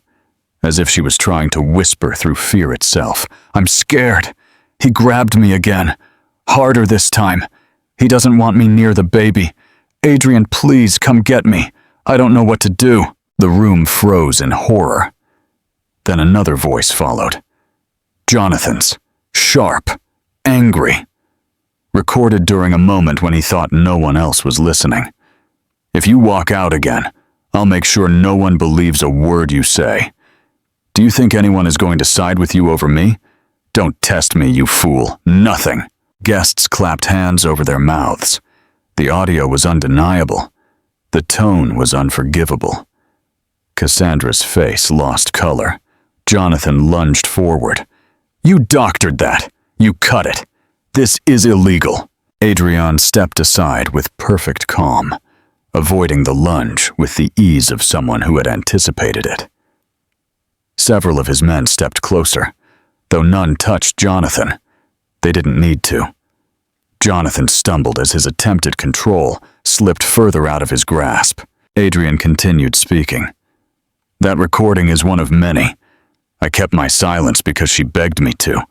as if she was trying to whisper through fear itself. "I'm scared. He grabbed me again. Harder this time. He doesn't want me near the baby. Adrian, please come get me. I don't know what to do." The room froze in horror. Then another voice followed. Jonathan's, sharp, angry, recorded during a moment when he thought no one else was listening. "If you walk out again, I'll make sure no one believes a word you say. Do you think anyone is going to side with you over me? Don't test me, you fool. Nothing." Guests clapped hands over their mouths. The audio was undeniable. The tone was unforgivable. Cassandra's face lost color. Jonathan lunged forward. "You doctored that. You cut it. This is illegal." Adrian stepped aside with perfect calm, avoiding the lunge with the ease of someone who had anticipated it. Several of his men stepped closer, though none touched Jonathan. They didn't need to. Jonathan stumbled as his attempted control slipped further out of his grasp. Adrian continued speaking. "That recording is one of many. I kept my silence because she begged me to.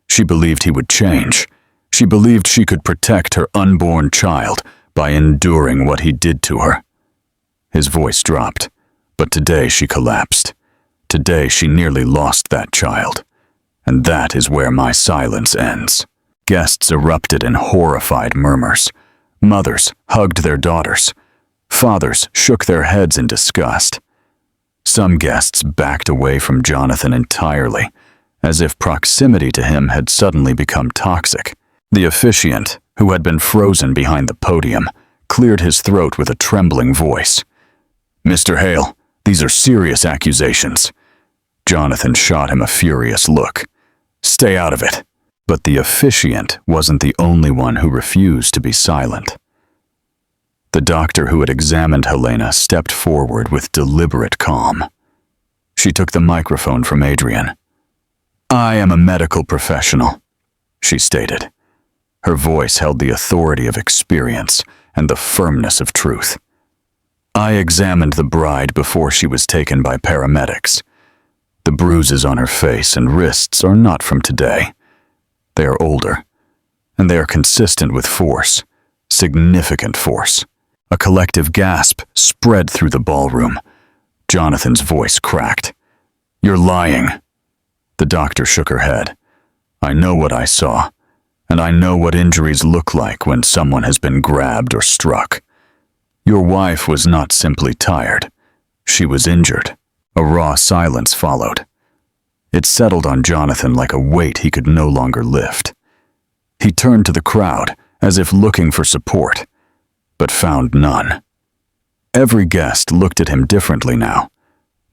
She believed he would change. She believed she could protect her unborn child by enduring what he did to her." His voice dropped, but today she collapsed. Today she nearly lost that child. And that is where my silence ends. Guests erupted in horrified murmurs. Mothers hugged their daughters. Fathers shook their heads in disgust. Some guests backed away from Jonathan entirely, as if proximity to him had suddenly become toxic. The officiant, who had been frozen behind the podium, cleared his throat with a trembling voice. "Mr. Hale, these are serious accusations." Jonathan shot him a furious look. "Stay out of it." But the officiant wasn't the only one who refused to be silent. The doctor who had examined Helena stepped forward with deliberate calm. She took the microphone from Adrian. "I am a medical professional," she stated. Her voice held the authority of experience and the firmness of truth. "I examined the bride before she was taken by paramedics. The bruises on her face and wrists are not from today. They are older, and they are consistent with force, significant force." A collective gasp spread through the ballroom. Jonathan's voice cracked. "You're lying." The doctor shook her head. "I know what I saw, and I know what injuries look like when someone has been grabbed or struck. Your wife was not simply tired. She was injured." A raw silence followed. It settled on Jonathan like a weight he could no longer lift. He turned to the crowd as if looking for support, but found none. Every guest looked at him differently now,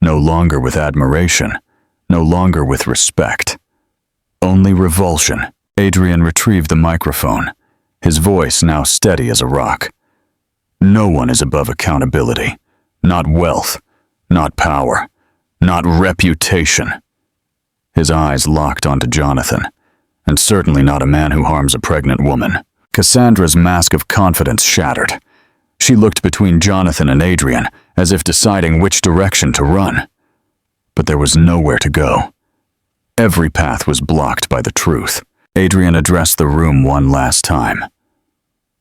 no longer with admiration, no longer with respect. Only revulsion. Adrian retrieved the microphone, his voice now steady as a rock. "No one is above accountability. Not wealth, not power, not reputation." His eyes locked onto Jonathan, and certainly not a man who harms a pregnant woman. Cassandra's mask of confidence shattered. She looked between Jonathan and Adrian as if deciding which direction to run. But there was nowhere to go. Every path was blocked by the truth. Adrian addressed the room one last time.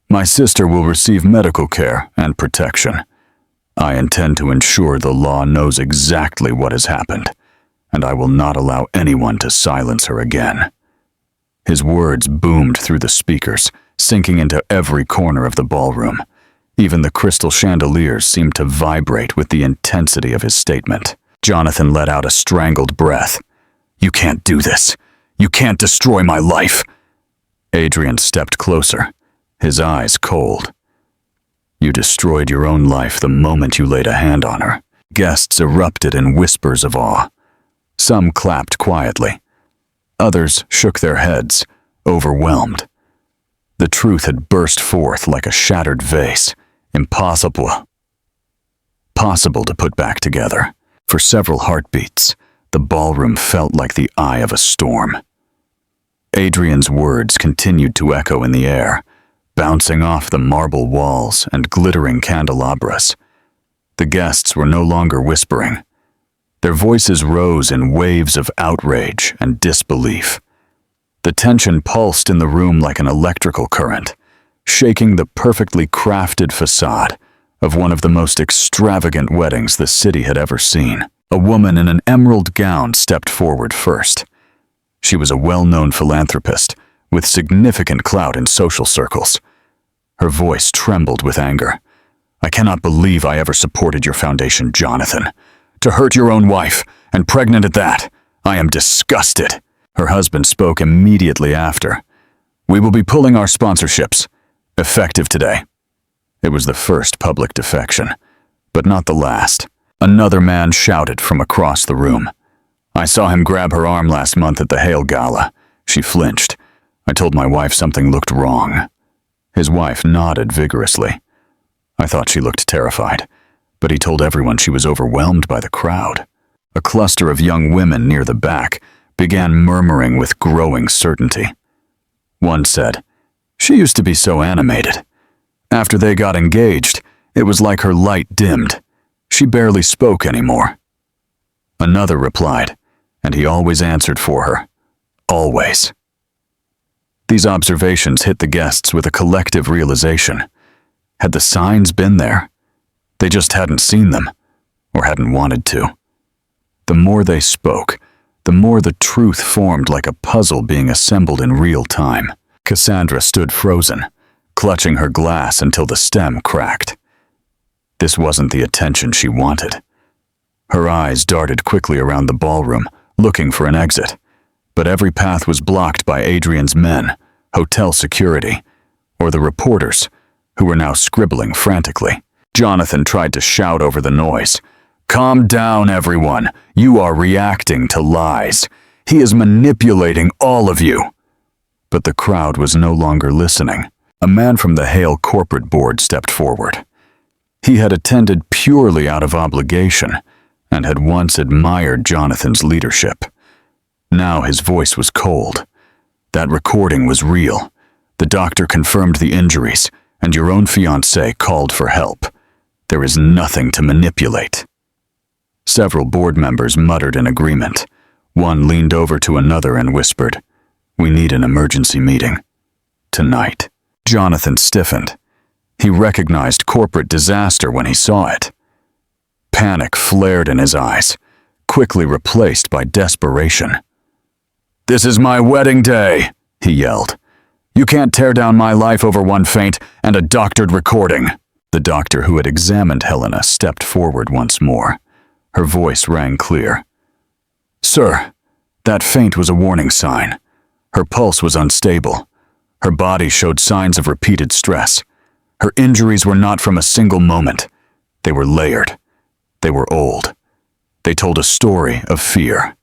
"My sister will receive medical care and protection. I intend to ensure the law knows exactly what has happened, and I will not allow anyone to silence her again." His words boomed through the speakers, sinking into every corner of the ballroom. Even the crystal chandeliers seemed to vibrate with the intensity of his statement. Jonathan let out a strangled breath. "You can't do this. You can't destroy my life." Adrian stepped closer, his eyes cold. "You destroyed your own life the moment you laid a hand on her." Guests erupted in whispers of awe. Some clapped quietly. Others shook their heads, overwhelmed. The truth had burst forth like a shattered vase, impossible to put back together. For several heartbeats, the ballroom felt like the eye of a storm. Adrian's words continued to echo in the air, bouncing off the marble walls and glittering candelabras. The guests were no longer whispering. Their voices rose in waves of outrage and disbelief. The tension pulsed in the room like an electrical current, shaking the perfectly crafted facade of one of the most extravagant weddings the city had ever seen. A woman in an emerald gown stepped forward first. She was a well-known philanthropist with significant clout in social circles. Her voice trembled with anger. "I cannot believe I ever supported your foundation, Jonathan. To hurt your own wife, and pregnant at that, I am disgusted." Her husband spoke immediately after. "We will be pulling our sponsorships, effective today." It was the first public defection, but not the last. Another man shouted from across the room. "I saw him grab her arm last month at the Hale Gala. She flinched. I told my wife something looked wrong." His wife nodded vigorously. "I thought she looked terrified, but he told everyone she was overwhelmed by the crowd." A cluster of young women near the back began murmuring with growing certainty. One said, "She used to be so animated. After they got engaged, it was like her light dimmed. She barely spoke anymore." Another replied, "And he always answered for her. Always." These observations hit the guests with a collective realization. Had the signs been there? They just hadn't seen them, or hadn't wanted to. The more they spoke, the more the truth formed like a puzzle being assembled in real time. Cassandra stood frozen, clutching her glass until the stem cracked. This wasn't the attention she wanted. Her eyes darted quickly around the ballroom, looking for an exit, but every path was blocked by Adrian's men, hotel security, or the reporters, who were now scribbling frantically. Jonathan tried to shout over the noise. "Calm down, everyone. You are reacting to lies. He is manipulating all of you." But the crowd was no longer listening. A man from the Hale corporate board stepped forward. He had attended purely out of obligation and had once admired Jonathan's leadership. Now his voice was cold. That recording was real. The doctor confirmed the injuries, and your own fiancé called for help. There is nothing to manipulate. Several board members muttered in agreement. One leaned over to another and whispered, "We need an emergency meeting. Tonight." Jonathan stiffened. He recognized corporate disaster when he saw it. Panic flared in his eyes, quickly replaced by desperation. "This is my wedding day," he yelled. "You can't tear down my life over one feint and a doctored recording." The doctor who had examined Helena stepped forward once more. Her voice rang clear. "Sir, that feint was a warning sign. Her pulse was unstable. Her body showed signs of repeated stress. Her injuries were not from a single moment. They were layered. They were old. They told a story of fear."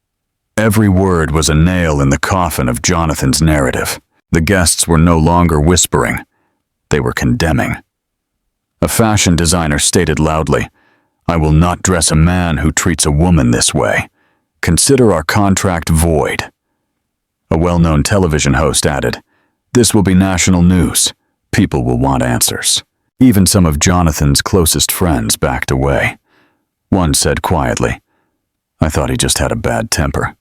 Every word was a nail in the coffin of Jonathan's narrative. The guests were no longer whispering. They were condemning. A fashion designer stated loudly, "I will not dress a man who treats a woman this way. Consider our contract void." A well-known television host added, "This will be national news. People will want answers." Even some of Jonathan's closest friends backed away. One said quietly, "I thought he just had a bad temper.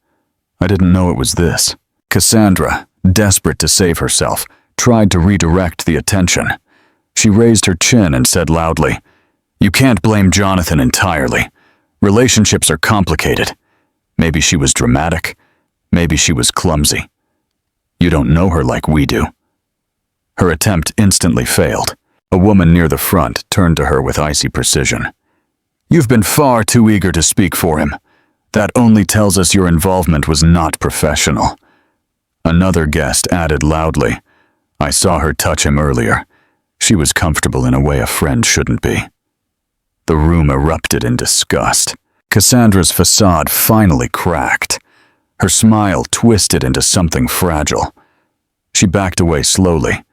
I didn't know it was this." Cassandra, desperate to save herself, tried to redirect the attention. She raised her chin and said loudly, "You can't blame Jonathan entirely. Relationships are complicated. Maybe she was dramatic. Maybe she was clumsy. You don't know her like we do." Her attempt instantly failed. A woman near the front turned to her with icy precision. "You've been far too eager to speak for him. That only tells us your involvement was not professional." Another guest added loudly, "I saw her touch him earlier. She was comfortable in a way a friend shouldn't be." The room erupted in disgust. Cassandra's facade finally cracked. Her smile twisted into something fragile. She backed away slowly,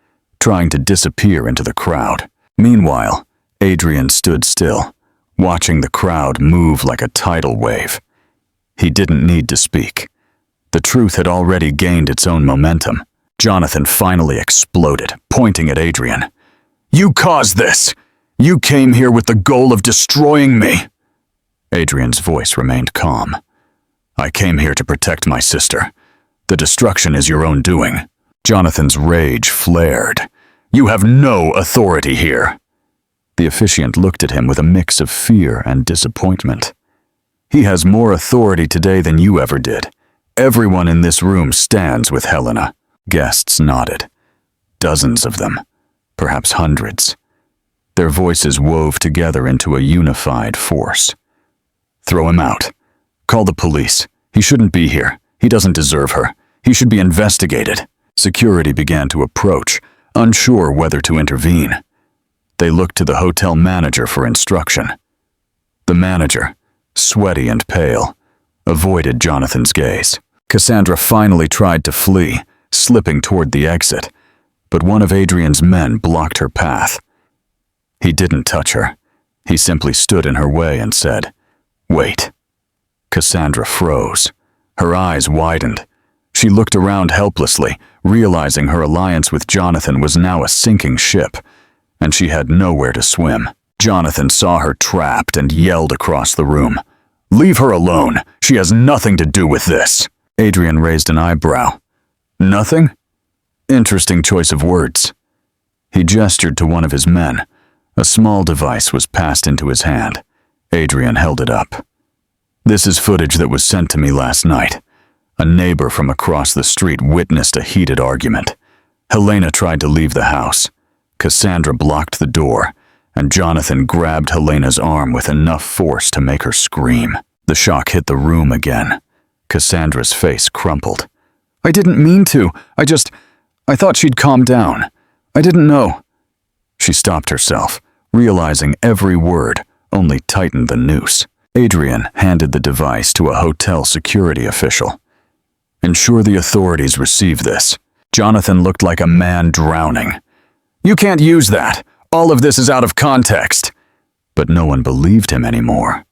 trying to disappear into the crowd. Meanwhile, Adrian stood still, watching the crowd move like a tidal wave. He didn't need to speak. The truth had already gained its own momentum. Jonathan finally exploded, pointing at Adrian. "You caused this! You came here with the goal of destroying me!" Adrian's voice remained calm. "I came here to protect my sister. The destruction is your own doing." Jonathan's rage flared. "You have no authority here." The officiant looked at him with a mix of fear and disappointment. "He has more authority today than you ever did. Everyone in this room stands with Helena." Guests nodded. Dozens of them, perhaps hundreds. Their voices wove together into a unified force. "Throw him out. Call the police. He shouldn't be here. He doesn't deserve her. He should be investigated." Security began to approach, unsure whether to intervene. They looked to the hotel manager for instruction. The manager, sweaty and pale, avoided Jonathan's gaze. Cassandra finally tried to flee, slipping toward the exit, but one of Adrian's men blocked her path. He didn't touch her. He simply stood in her way and said, "Wait." Cassandra froze. Her eyes widened. She looked around helplessly, realizing her alliance with Jonathan was now a sinking ship, and she had nowhere to swim. Jonathan saw her trapped and yelled across the room, "Leave her alone. She has nothing to do with this." Adrian raised an eyebrow. "Nothing?" Interesting choice of words. He gestured to one of his men. A small device was passed into his hand. Adrian held it up. "This is footage that was sent to me last night. A neighbor from across the street witnessed a heated argument. Helena tried to leave the house. Cassandra blocked the door, and Jonathan grabbed Helena's arm with enough force to make her scream. The shock hit the room again. Cassandra's face crumpled. "I didn't mean to. I thought she'd calm down. I didn't know." She stopped herself, realizing every word only tightened the noose. Adrian handed the device to a hotel security official. "Ensure the authorities receive this. Jonathan looked like a man drowning. "You can't use that. All of this is out of context." But no one believed him anymore.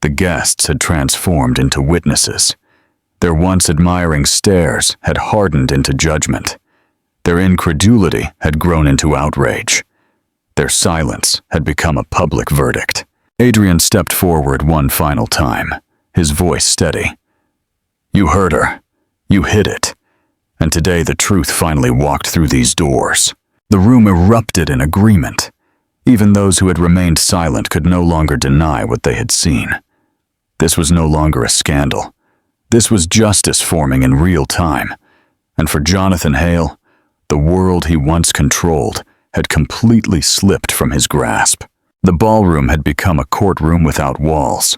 The guests had transformed into witnesses. Their once admiring stares had hardened into judgment. Their incredulity had grown into outrage. Their silence had become a public verdict. Adrian stepped forward one final time, his voice steady. "You heard her. You hid it. And today the truth finally walked through these doors." The room erupted in agreement. Even those who had remained silent could no longer deny what they had seen. This was no longer a scandal. This was justice forming in real time. And for Jonathan Hale, the world he once controlled had completely slipped from his grasp. The ballroom had become a courtroom without walls.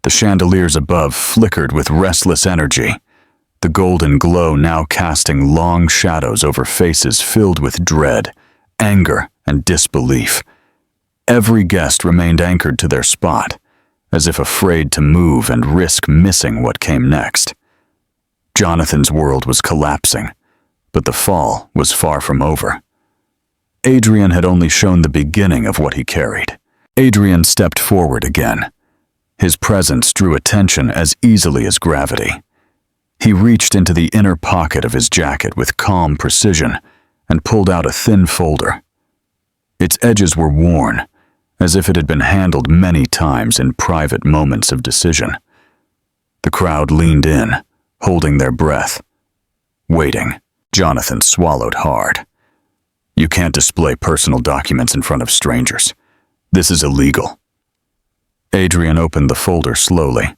The chandeliers above flickered with restless energy, the golden glow now casting long shadows over faces filled with dread, anger, and disbelief. Every guest remained anchored to their spot, as if afraid to move and risk missing what came next. Jonathan's world was collapsing, but the fall was far from over. Adrian had only shown the beginning of what he carried. Adrian stepped forward again. His presence drew attention as easily as gravity. He reached into the inner pocket of his jacket with calm precision and pulled out a thin folder. Its edges were worn, as if it had been handled many times in private moments of decision. The crowd leaned in, holding their breath, waiting. Jonathan swallowed hard. "You can't display personal documents in front of strangers. This is illegal." Adrian opened the folder slowly.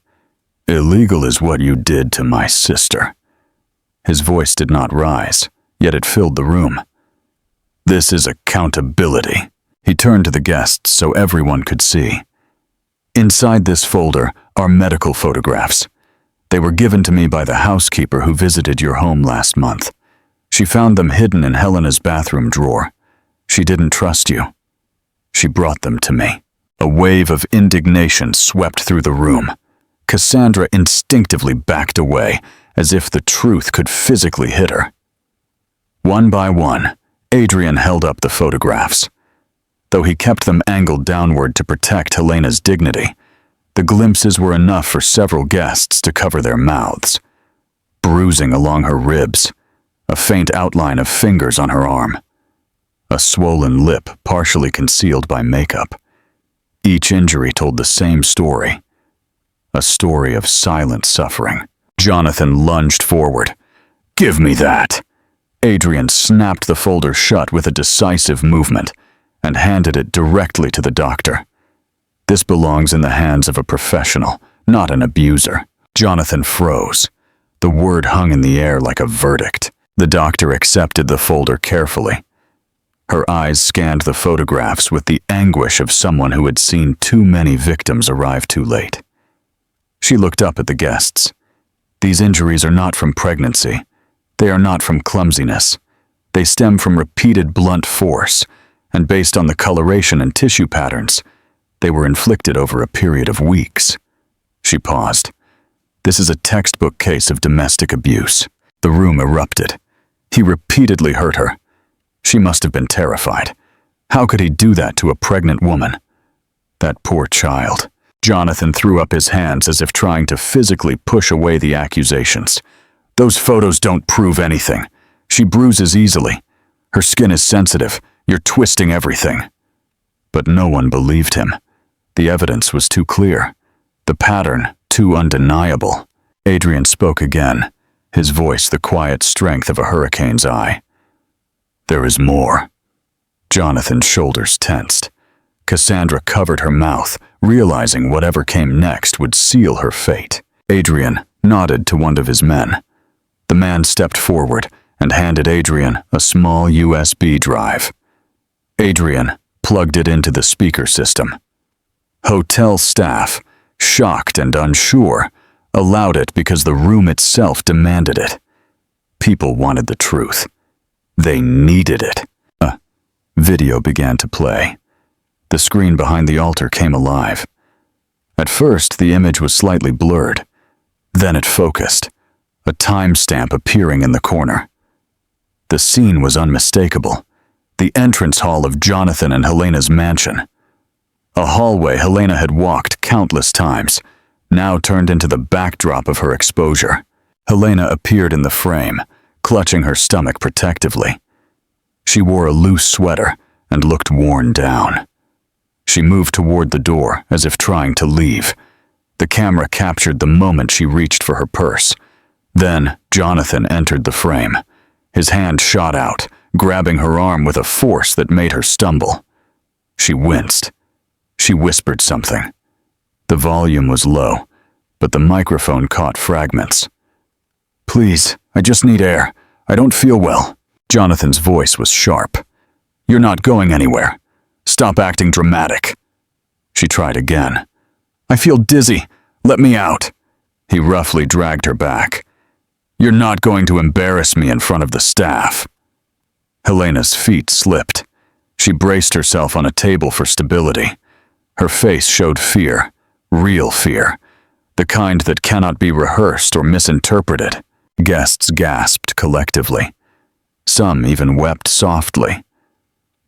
"Illegal is what you did to my sister." His voice did not rise, yet it filled the room. "This is accountability." He turned to the guests so everyone could see. "Inside this folder are medical photographs. They were given to me by the housekeeper who visited your home last month. She found them hidden in Helena's bathroom drawer. She didn't trust you. She brought them to me." A wave of indignation swept through the room. Cassandra instinctively backed away, as if the truth could physically hit her. One by one, Adrian held up the photographs. Though he kept them angled downward to protect Helena's dignity, the glimpses were enough for several guests to cover their mouths. Bruising along her ribs, a faint outline of fingers on her arm, a swollen lip partially concealed by makeup. Each injury told the same story, a story of silent suffering. Jonathan lunged forward. "Give me that!" Adrian snapped the folder shut with a decisive movement and handed it directly to the doctor. "This belongs in the hands of a professional, not an abuser." Jonathan froze. The word hung in the air like a verdict. The doctor accepted the folder carefully. Her eyes scanned the photographs with the anguish of someone who had seen too many victims arrive too late. She looked up at the guests. "These injuries are not from pregnancy. They are not from clumsiness. They stem from repeated blunt force, and based on the coloration and tissue patterns, they were inflicted over a period of weeks." She paused. "This is a textbook case of domestic abuse." The room erupted. He repeatedly hurt her. She must have been terrified. How could he do that to a pregnant woman? That poor child. Jonathan threw up his hands as if trying to physically push away the accusations. "Those photos don't prove anything. She bruises easily. Her skin is sensitive. You're twisting everything." But no one believed him. The evidence was too clear. The pattern too undeniable. Adrian spoke again, his voice the quiet strength of a hurricane's eye. "There is more." Jonathan's shoulders tensed. Cassandra covered her mouth, realizing whatever came next would seal her fate. Adrian nodded to one of his men. The man stepped forward and handed Adrian a small USB drive. Adrian plugged it into the speaker system. Hotel staff, shocked and unsure, allowed it because the room itself demanded it. People wanted the truth. They needed it. A video began to play. The screen behind the altar came alive. At first, the image was slightly blurred. Then it focused, a timestamp appearing in the corner. The scene was unmistakable. The entrance hall of Jonathan and Helena's mansion. A hallway Helena had walked countless times, now turned into the backdrop of her exposure. Helena appeared in the frame, clutching her stomach protectively. She wore a loose sweater and looked worn down. She moved toward the door as if trying to leave. The camera captured the moment she reached for her purse. Then Jonathan entered the frame. His hand shot out, grabbing her arm with a force that made her stumble. She winced. She whispered something. The volume was low, but the microphone caught fragments. "Please, I just need air. I don't feel well." Jonathan's voice was sharp. "You're not going anywhere. Stop acting dramatic." She tried again. "I feel dizzy. Let me out." He roughly dragged her back. "You're not going to embarrass me in front of the staff." Helena's feet slipped. She braced herself on a table for stability. Her face showed fear, real fear, the kind that cannot be rehearsed or misinterpreted. Guests gasped collectively. Some even wept softly.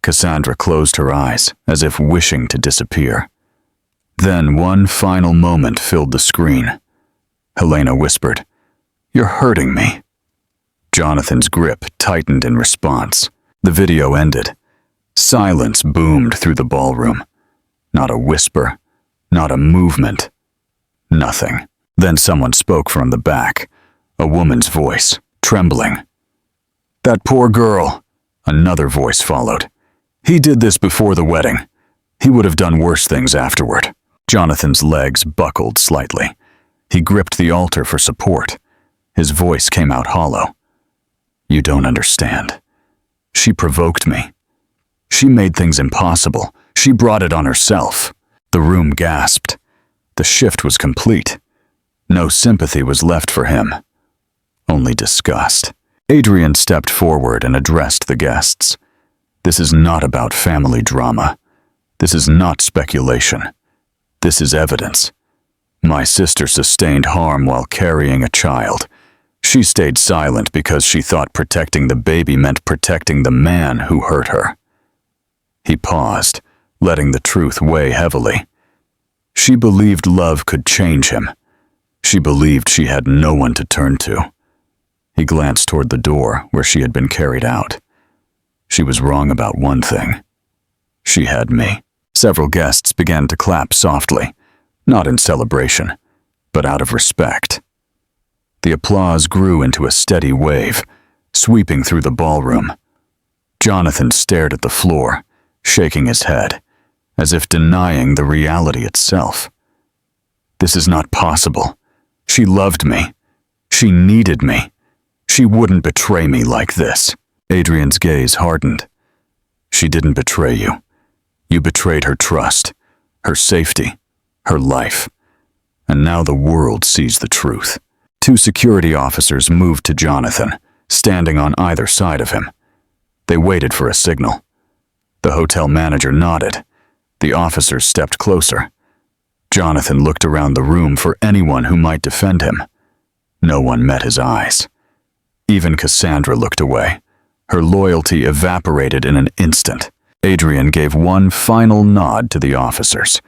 Cassandra closed her eyes, as if wishing to disappear. Then one final moment filled the screen. Helena whispered, "You're hurting me." Jonathan's grip tightened in response. The video ended. Silence boomed through the ballroom. Not a whisper, not a movement. Nothing. Then someone spoke from the back, a woman's voice, trembling. "That poor girl," another voice followed. "He did this before the wedding. He would have done worse things afterward." Jonathan's legs buckled slightly. He gripped the altar for support. His voice came out hollow. "You don't understand. She provoked me. She made things impossible. She brought it on herself." The room gasped. The shift was complete. No sympathy was left for him. Only disgust. Adrian stepped forward and addressed the guests. "This is not about family drama. This is not speculation. This is evidence. My sister sustained harm while carrying a child. She stayed silent because she thought protecting the baby meant protecting the man who hurt her." He paused, letting the truth weigh heavily. She believed love could change him. She believed she had no one to turn to. He glanced toward the door where she had been carried out. She was wrong about one thing. She had me. Several guests began to clap softly, not in celebration, but out of respect. The applause grew into a steady wave, sweeping through the ballroom. Jonathan stared at the floor, shaking his head, as if denying the reality itself. "This is not possible. She loved me. She needed me. She wouldn't betray me like this." Adrian's gaze hardened. "She didn't betray you. You betrayed her trust, her safety, her life. And now the world sees the truth." Two security officers moved to Jonathan, standing on either side of him. They waited for a signal. The hotel manager nodded. The officers stepped closer. Jonathan looked around the room for anyone who might defend him. No one met his eyes. Even Cassandra looked away. Her loyalty evaporated in an instant. Adrian gave one final nod to the officers.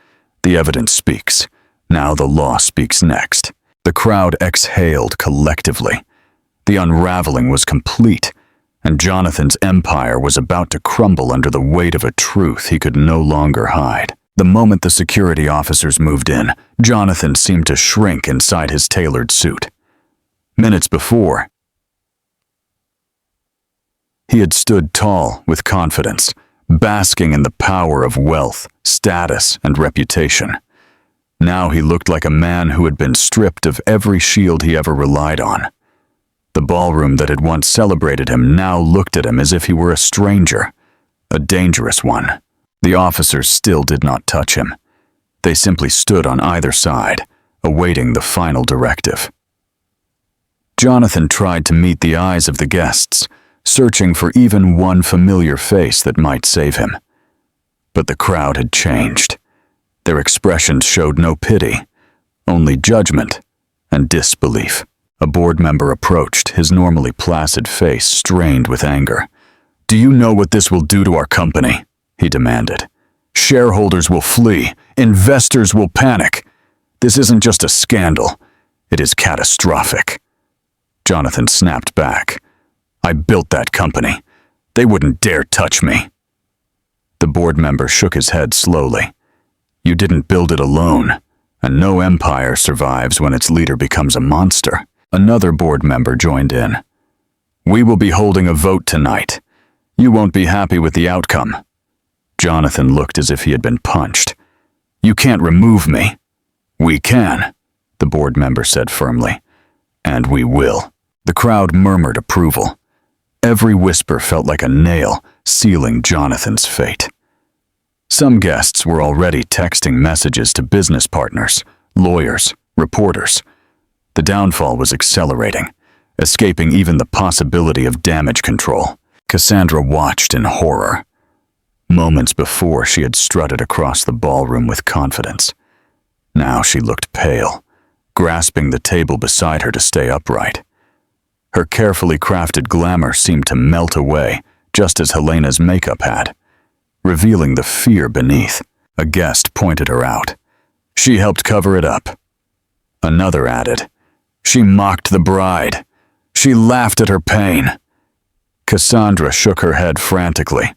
The evidence speaks. Now the law speaks next. The crowd exhaled collectively. The unraveling was complete, and Jonathan's empire was about to crumble under the weight of a truth he could no longer hide. The moment the security officers moved in, Jonathan seemed to shrink inside his tailored suit. Minutes before, he had stood tall with confidence, basking in the power of wealth, status, and reputation. Now he looked like a man who had been stripped of every shield he ever relied on. The ballroom that had once celebrated him now looked at him as if he were a stranger, a dangerous one. The officers still did not touch him. They simply stood on either side, awaiting the final directive. Jonathan tried to meet the eyes of the guests, searching for even one familiar face that might save him. But the crowd had changed. Their expressions showed no pity, only judgment and disbelief. A board member approached, his normally placid face strained with anger. "Do you know what this will do to our company?" he demanded. "Shareholders will flee. Investors will panic. This isn't just a scandal. It is catastrophic." Jonathan snapped back. "I built that company. They wouldn't dare touch me." The board member shook his head slowly. "You didn't build it alone, and no empire survives when its leader becomes a monster." Another board member joined in. "We will be holding a vote tonight. You won't be happy with the outcome." Jonathan looked as if he had been punched. "You can't remove me." "We can," the board member said firmly. "And we will." The crowd murmured approval. Every whisper felt like a nail sealing Jonathan's fate. Some guests were already texting messages to business partners, lawyers, reporters. The downfall was accelerating, escaping even the possibility of damage control. Cassandra watched in horror. Moments before, she had strutted across the ballroom with confidence. Now she looked pale, grasping the table beside her to stay upright. Her carefully crafted glamour seemed to melt away, just as Helena's makeup had, revealing the fear beneath. A guest pointed her out. "She helped cover it up." Another added, "She mocked the bride. She laughed at her pain." Cassandra shook her head frantically.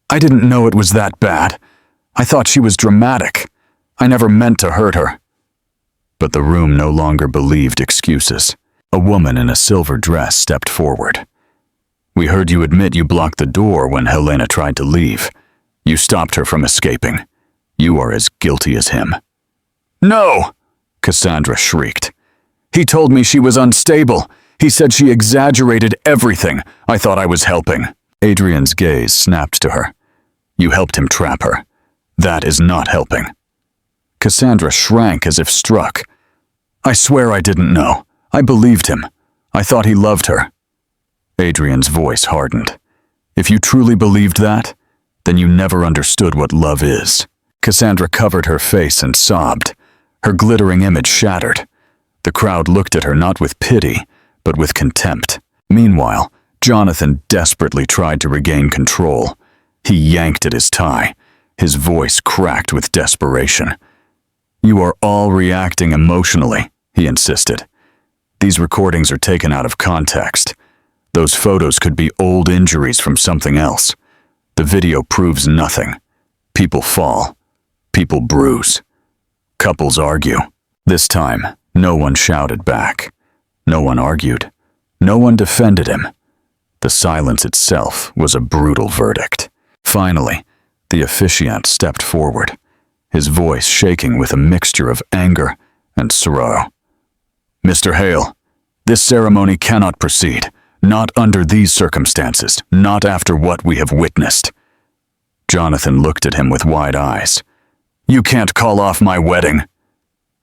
"I didn't know it was that bad. I thought she was dramatic. I never meant to hurt her." But the room no longer believed excuses. A woman in a silver dress stepped forward. "We heard you admit you blocked the door when Helena tried to leave. You stopped her from escaping. You are as guilty as him." "No!" Cassandra shrieked. "He told me she was unstable. He said she exaggerated everything. I thought I was helping." Adrian's gaze snapped to her. "You helped him trap her. That is not helping." Cassandra shrank as if struck. "I swear I didn't know. I believed him. I thought he loved her." Adrian's voice hardened. "If you truly believed that, then you never understood what love is." Cassandra covered her face and sobbed. Her glittering image shattered. The crowd looked at her not with pity, but with contempt. Meanwhile, Jonathan desperately tried to regain control. He yanked at his tie. His voice cracked with desperation. "You are all reacting emotionally," he insisted. "These recordings are taken out of context. Those photos could be old injuries from something else. The video proves nothing. People fall. People bruise. Couples argue." This time, no one shouted back. No one argued. No one defended him. The silence itself was a brutal verdict. Finally, the officiant stepped forward, his voice shaking with a mixture of anger and sorrow. "Mr. Hale, this ceremony cannot proceed. Not under these circumstances, not after what we have witnessed." Jonathan looked at him with wide eyes. "You can't call off my wedding."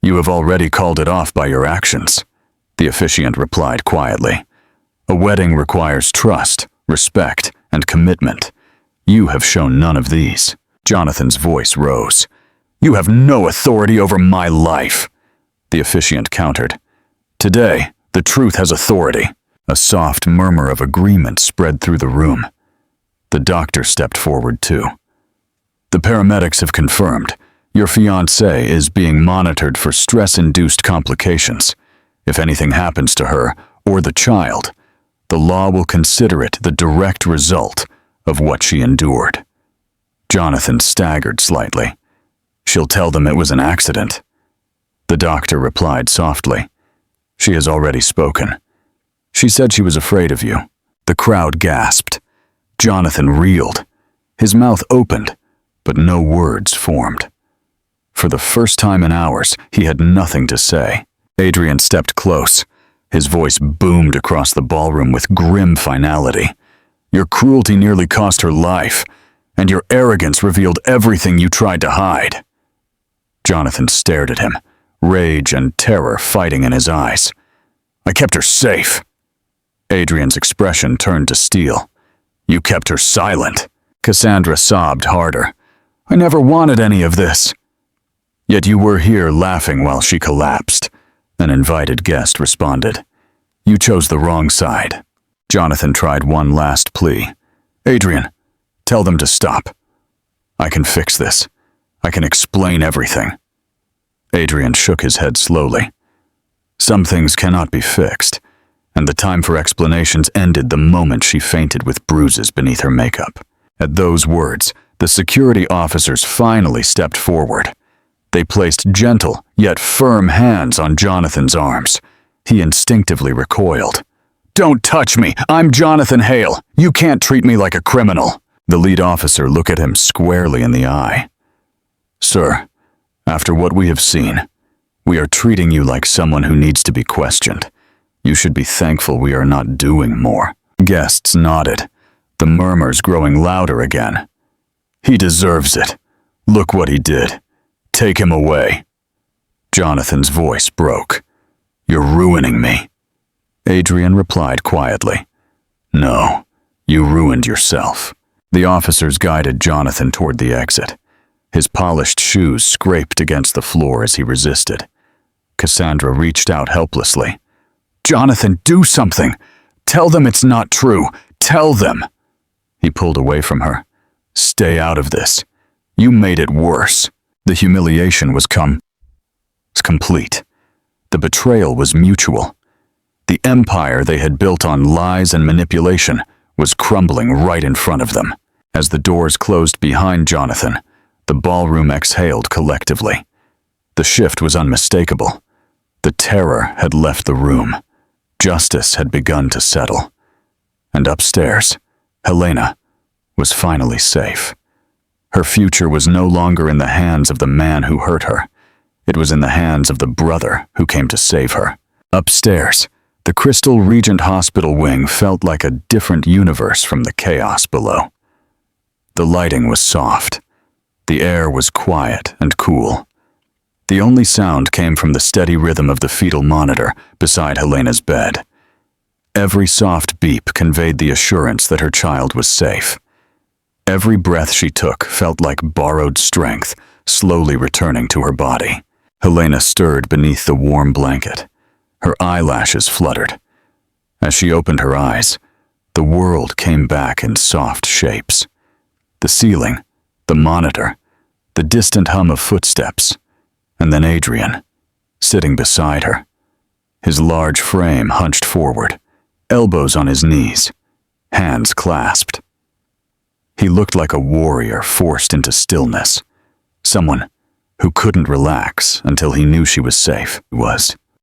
"You have already called it off by your actions," the officiant replied quietly. "A wedding requires trust, respect, and commitment. You have shown none of these." Jonathan's voice rose. "You have no authority over my life," the officiant countered. "Today, the truth has authority." A soft murmur of agreement spread through the room. The doctor stepped forward too. "The paramedics have confirmed your fiancée is being monitored for stress-induced complications. If anything happens to her or the child, the law will consider it the direct result of what she endured." Jonathan staggered slightly. "She'll tell them it was an accident." The doctor replied softly. "She has already spoken. She said she was afraid of you." The crowd gasped. Jonathan reeled. His mouth opened, but no words formed. For the first time in hours, he had nothing to say. Adrian stepped close. His voice boomed across the ballroom with grim finality. "Your cruelty nearly cost her life, and your arrogance revealed everything you tried to hide." Jonathan stared at him, rage and terror fighting in his eyes. "I kept her safe." Adrian's expression turned to steel. "You kept her silent." Cassandra sobbed harder. "I never wanted any of this." "Yet you were here laughing while she collapsed," an invited guest responded. You chose the wrong side. Jonathan tried one last plea. Adrian, tell them to stop. I can fix this. I can explain everything. Adrian shook his head slowly. Some things cannot be fixed, and the time for explanations ended the moment she fainted with bruises beneath her makeup. At those words, the security officers finally stepped forward. They placed gentle yet firm hands on Jonathan's arms. He instinctively recoiled. Don't touch me! I'm Jonathan Hale! You can't treat me like a criminal! The lead officer looked at him squarely in the eye. Sir, after what we have seen, we are treating you like someone who needs to be questioned. You should be thankful we are not doing more. Guests nodded, the murmurs growing louder again. He deserves it. Look what he did. Take him away. Jonathan's voice broke. You're ruining me. Adrian replied quietly. No, you ruined yourself. The officers guided Jonathan toward the exit. His polished shoes scraped against the floor as he resisted. Cassandra reached out helplessly. Jonathan, do something! Tell them it's not true! Tell them! He pulled away from her. Stay out of this. You made it worse. The humiliation was complete. The betrayal was mutual. The empire they had built on lies and manipulation was crumbling right in front of them. As the doors closed behind Jonathan, the ballroom exhaled collectively. The shift was unmistakable. The terror had left the room. Justice had begun to settle. And upstairs, Helena was finally safe. Her future was no longer in the hands of the man who hurt her. It was in the hands of the brother who came to save her. Upstairs, the Crystal Regent Hospital wing felt like a different universe from the chaos below. The lighting was soft. The air was quiet and cool. The only sound came from the steady rhythm of the fetal monitor beside Helena's bed. Every soft beep conveyed the assurance that her child was safe. Every breath she took felt like borrowed strength, slowly returning to her body. Helena stirred beneath the warm blanket. Her eyelashes fluttered. As she opened her eyes, the world came back in soft shapes. The ceiling, the monitor, the distant hum of footsteps, and then Adrian, sitting beside her. His large frame hunched forward, elbows on his knees, hands clasped. He looked like a warrior forced into stillness, someone who couldn't relax until he knew she was safe.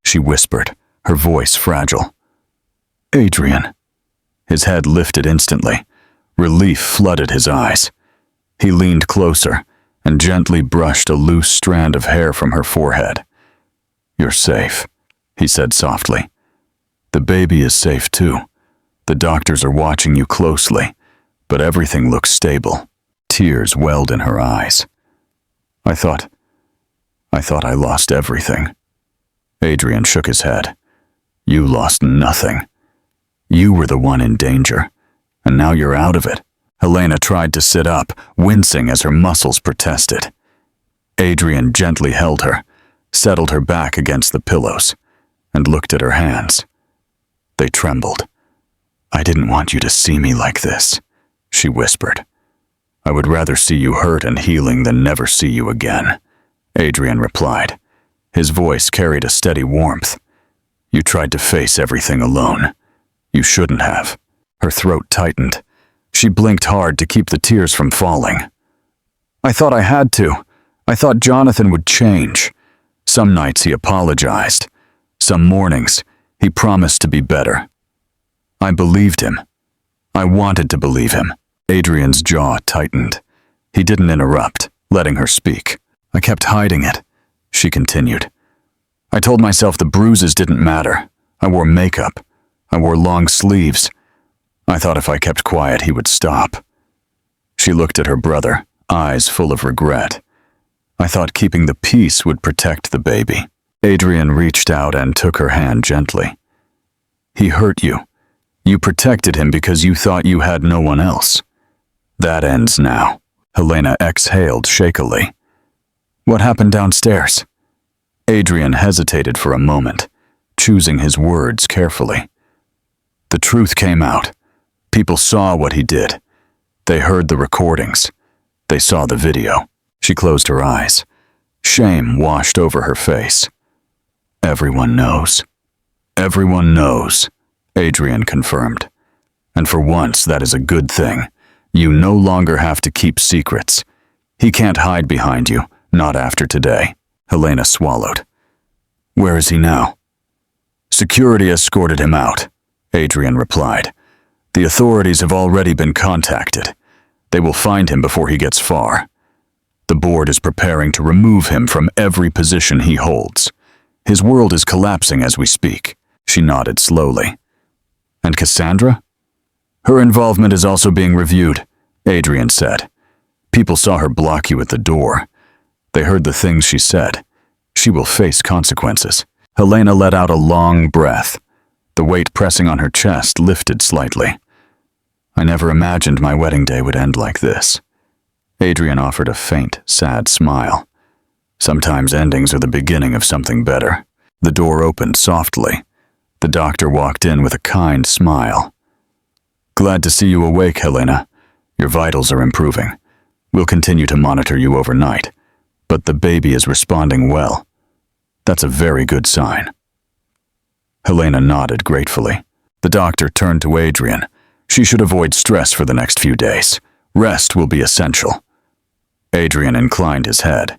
She whispered, her voice fragile. Adrian. His head lifted instantly. Relief flooded his eyes. He leaned closer and gently brushed a loose strand of hair from her forehead. You're safe, he said softly. The baby is safe too. The doctors are watching you closely, but everything looks stable. Tears welled in her eyes. I thought I lost everything. Adrian shook his head. You lost nothing. You were the one in danger, and now you're out of it. Helena tried to sit up, wincing as her muscles protested. Adrian gently held her, settled her back against the pillows, and looked at her hands. They trembled. I didn't want you to see me like this, she whispered. I would rather see you hurt and healing than never see you again, Adrian replied. His voice carried a steady warmth. You tried to face everything alone. You shouldn't have. Her throat tightened. She blinked hard to keep the tears from falling. I thought I had to. I thought Jonathan would change. Some nights he apologized. Some mornings he promised to be better. I believed him. I wanted to believe him. Adrian's jaw tightened. He didn't interrupt, letting her speak. I kept hiding it, she continued. I told myself the bruises didn't matter. I wore makeup. I wore long sleeves. I thought if I kept quiet, he would stop. She looked at her brother, eyes full of regret. I thought keeping the peace would protect the baby. Adrian reached out and took her hand gently. He hurt you. You protected him because you thought you had no one else. That ends now. Helena exhaled shakily. What happened downstairs? Adrian hesitated for a moment, choosing his words carefully. The truth came out. People saw what he did. They heard the recordings. They saw the video. She closed her eyes. Shame washed over her face. Everyone knows. Everyone knows, Adrian confirmed. And for once, that is a good thing. You no longer have to keep secrets. He can't hide behind you, not after today. Helena swallowed. Where is he now? Security escorted him out, Adrian replied. The authorities have already been contacted. They will find him before he gets far. The board is preparing to remove him from every position he holds. His world is collapsing as we speak. She nodded slowly. And Cassandra? Her involvement is also being reviewed, Adrian said. People saw her block you at the door. They heard the things she said. She will face consequences. Helena let out a long breath. The weight pressing on her chest lifted slightly. I never imagined my wedding day would end like this. Adrian offered a faint, sad smile. Sometimes endings are the beginning of something better. The door opened softly. The doctor walked in with a kind smile. Glad to see you awake, Helena. Your vitals are improving. We'll continue to monitor you overnight, but the baby is responding well. That's a very good sign. Helena nodded gratefully. The doctor turned to Adrian. She should avoid stress for the next few days. Rest will be essential. Adrian inclined his head.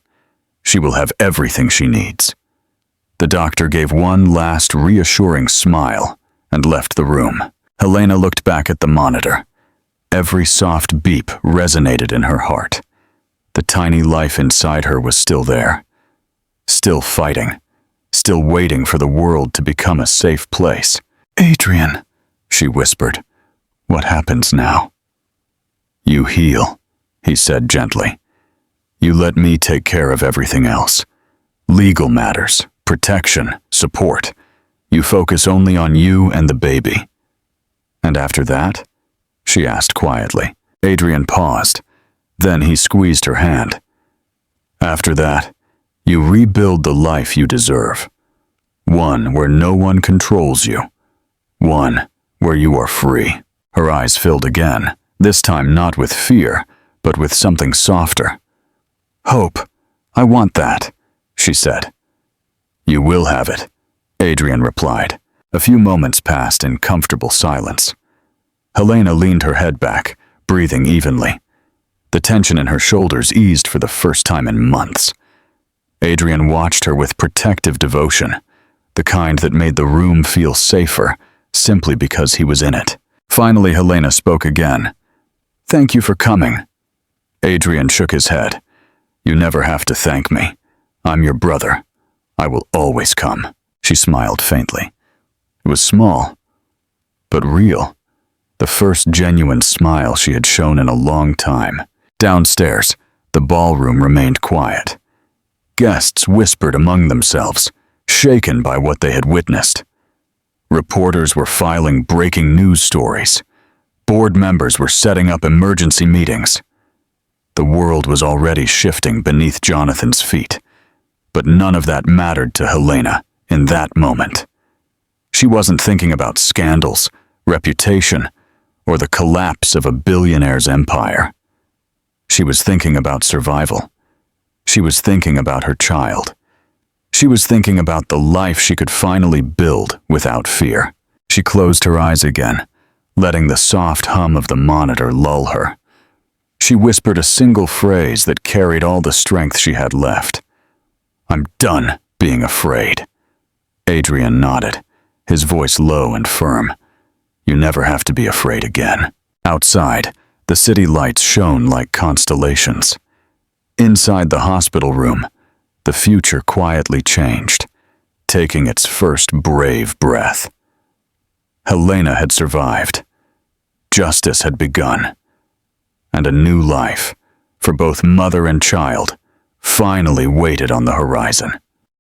She will have everything she needs. The doctor gave one last reassuring smile and left the room. Helena looked back at the monitor. Every soft beep resonated in her heart. The tiny life inside her was still there. Still fighting. Still waiting for the world to become a safe place. Adrian, she whispered. What happens now? You heal, he said gently. You let me take care of everything else. Legal matters, protection, support. You focus only on you and the baby. And after that? She asked quietly. Adrian paused. Then he squeezed her hand. After that, you rebuild the life you deserve. One where no one controls you. One where you are free. Her eyes filled again, this time not with fear, but with something softer. Hope. I want that, she said. You will have it, Adrian replied. A few moments passed in comfortable silence. Helena leaned her head back, breathing evenly. The tension in her shoulders eased for the first time in months. Adrian watched her with protective devotion, the kind that made the room feel safer simply because he was in it. Finally, Helena spoke again. Thank you for coming. Adrian shook his head. You never have to thank me. I'm your brother. I will always come. She smiled faintly. It was small, but real. The first genuine smile she had shown in a long time. Downstairs, the ballroom remained quiet. Guests whispered among themselves, shaken by what they had witnessed. Reporters were filing breaking news stories. Board members were setting up emergency meetings. The world was already shifting beneath Jonathan's feet, but none of that mattered to Helena in that moment. She wasn't thinking about scandals, reputation, or the collapse of a billionaire's empire. She was thinking about survival. She was thinking about her child. She was thinking about the life she could finally build without fear. She closed her eyes again, letting the soft hum of the monitor lull her. She whispered a single phrase that carried all the strength she had left. I'm done being afraid. Adrian nodded, his voice low and firm. You never have to be afraid again. Outside, the city lights shone like constellations. Inside the hospital room, the future quietly changed, taking its first brave breath. Helena had survived. Justice had begun. And a new life, for both mother and child, finally waited on the horizon.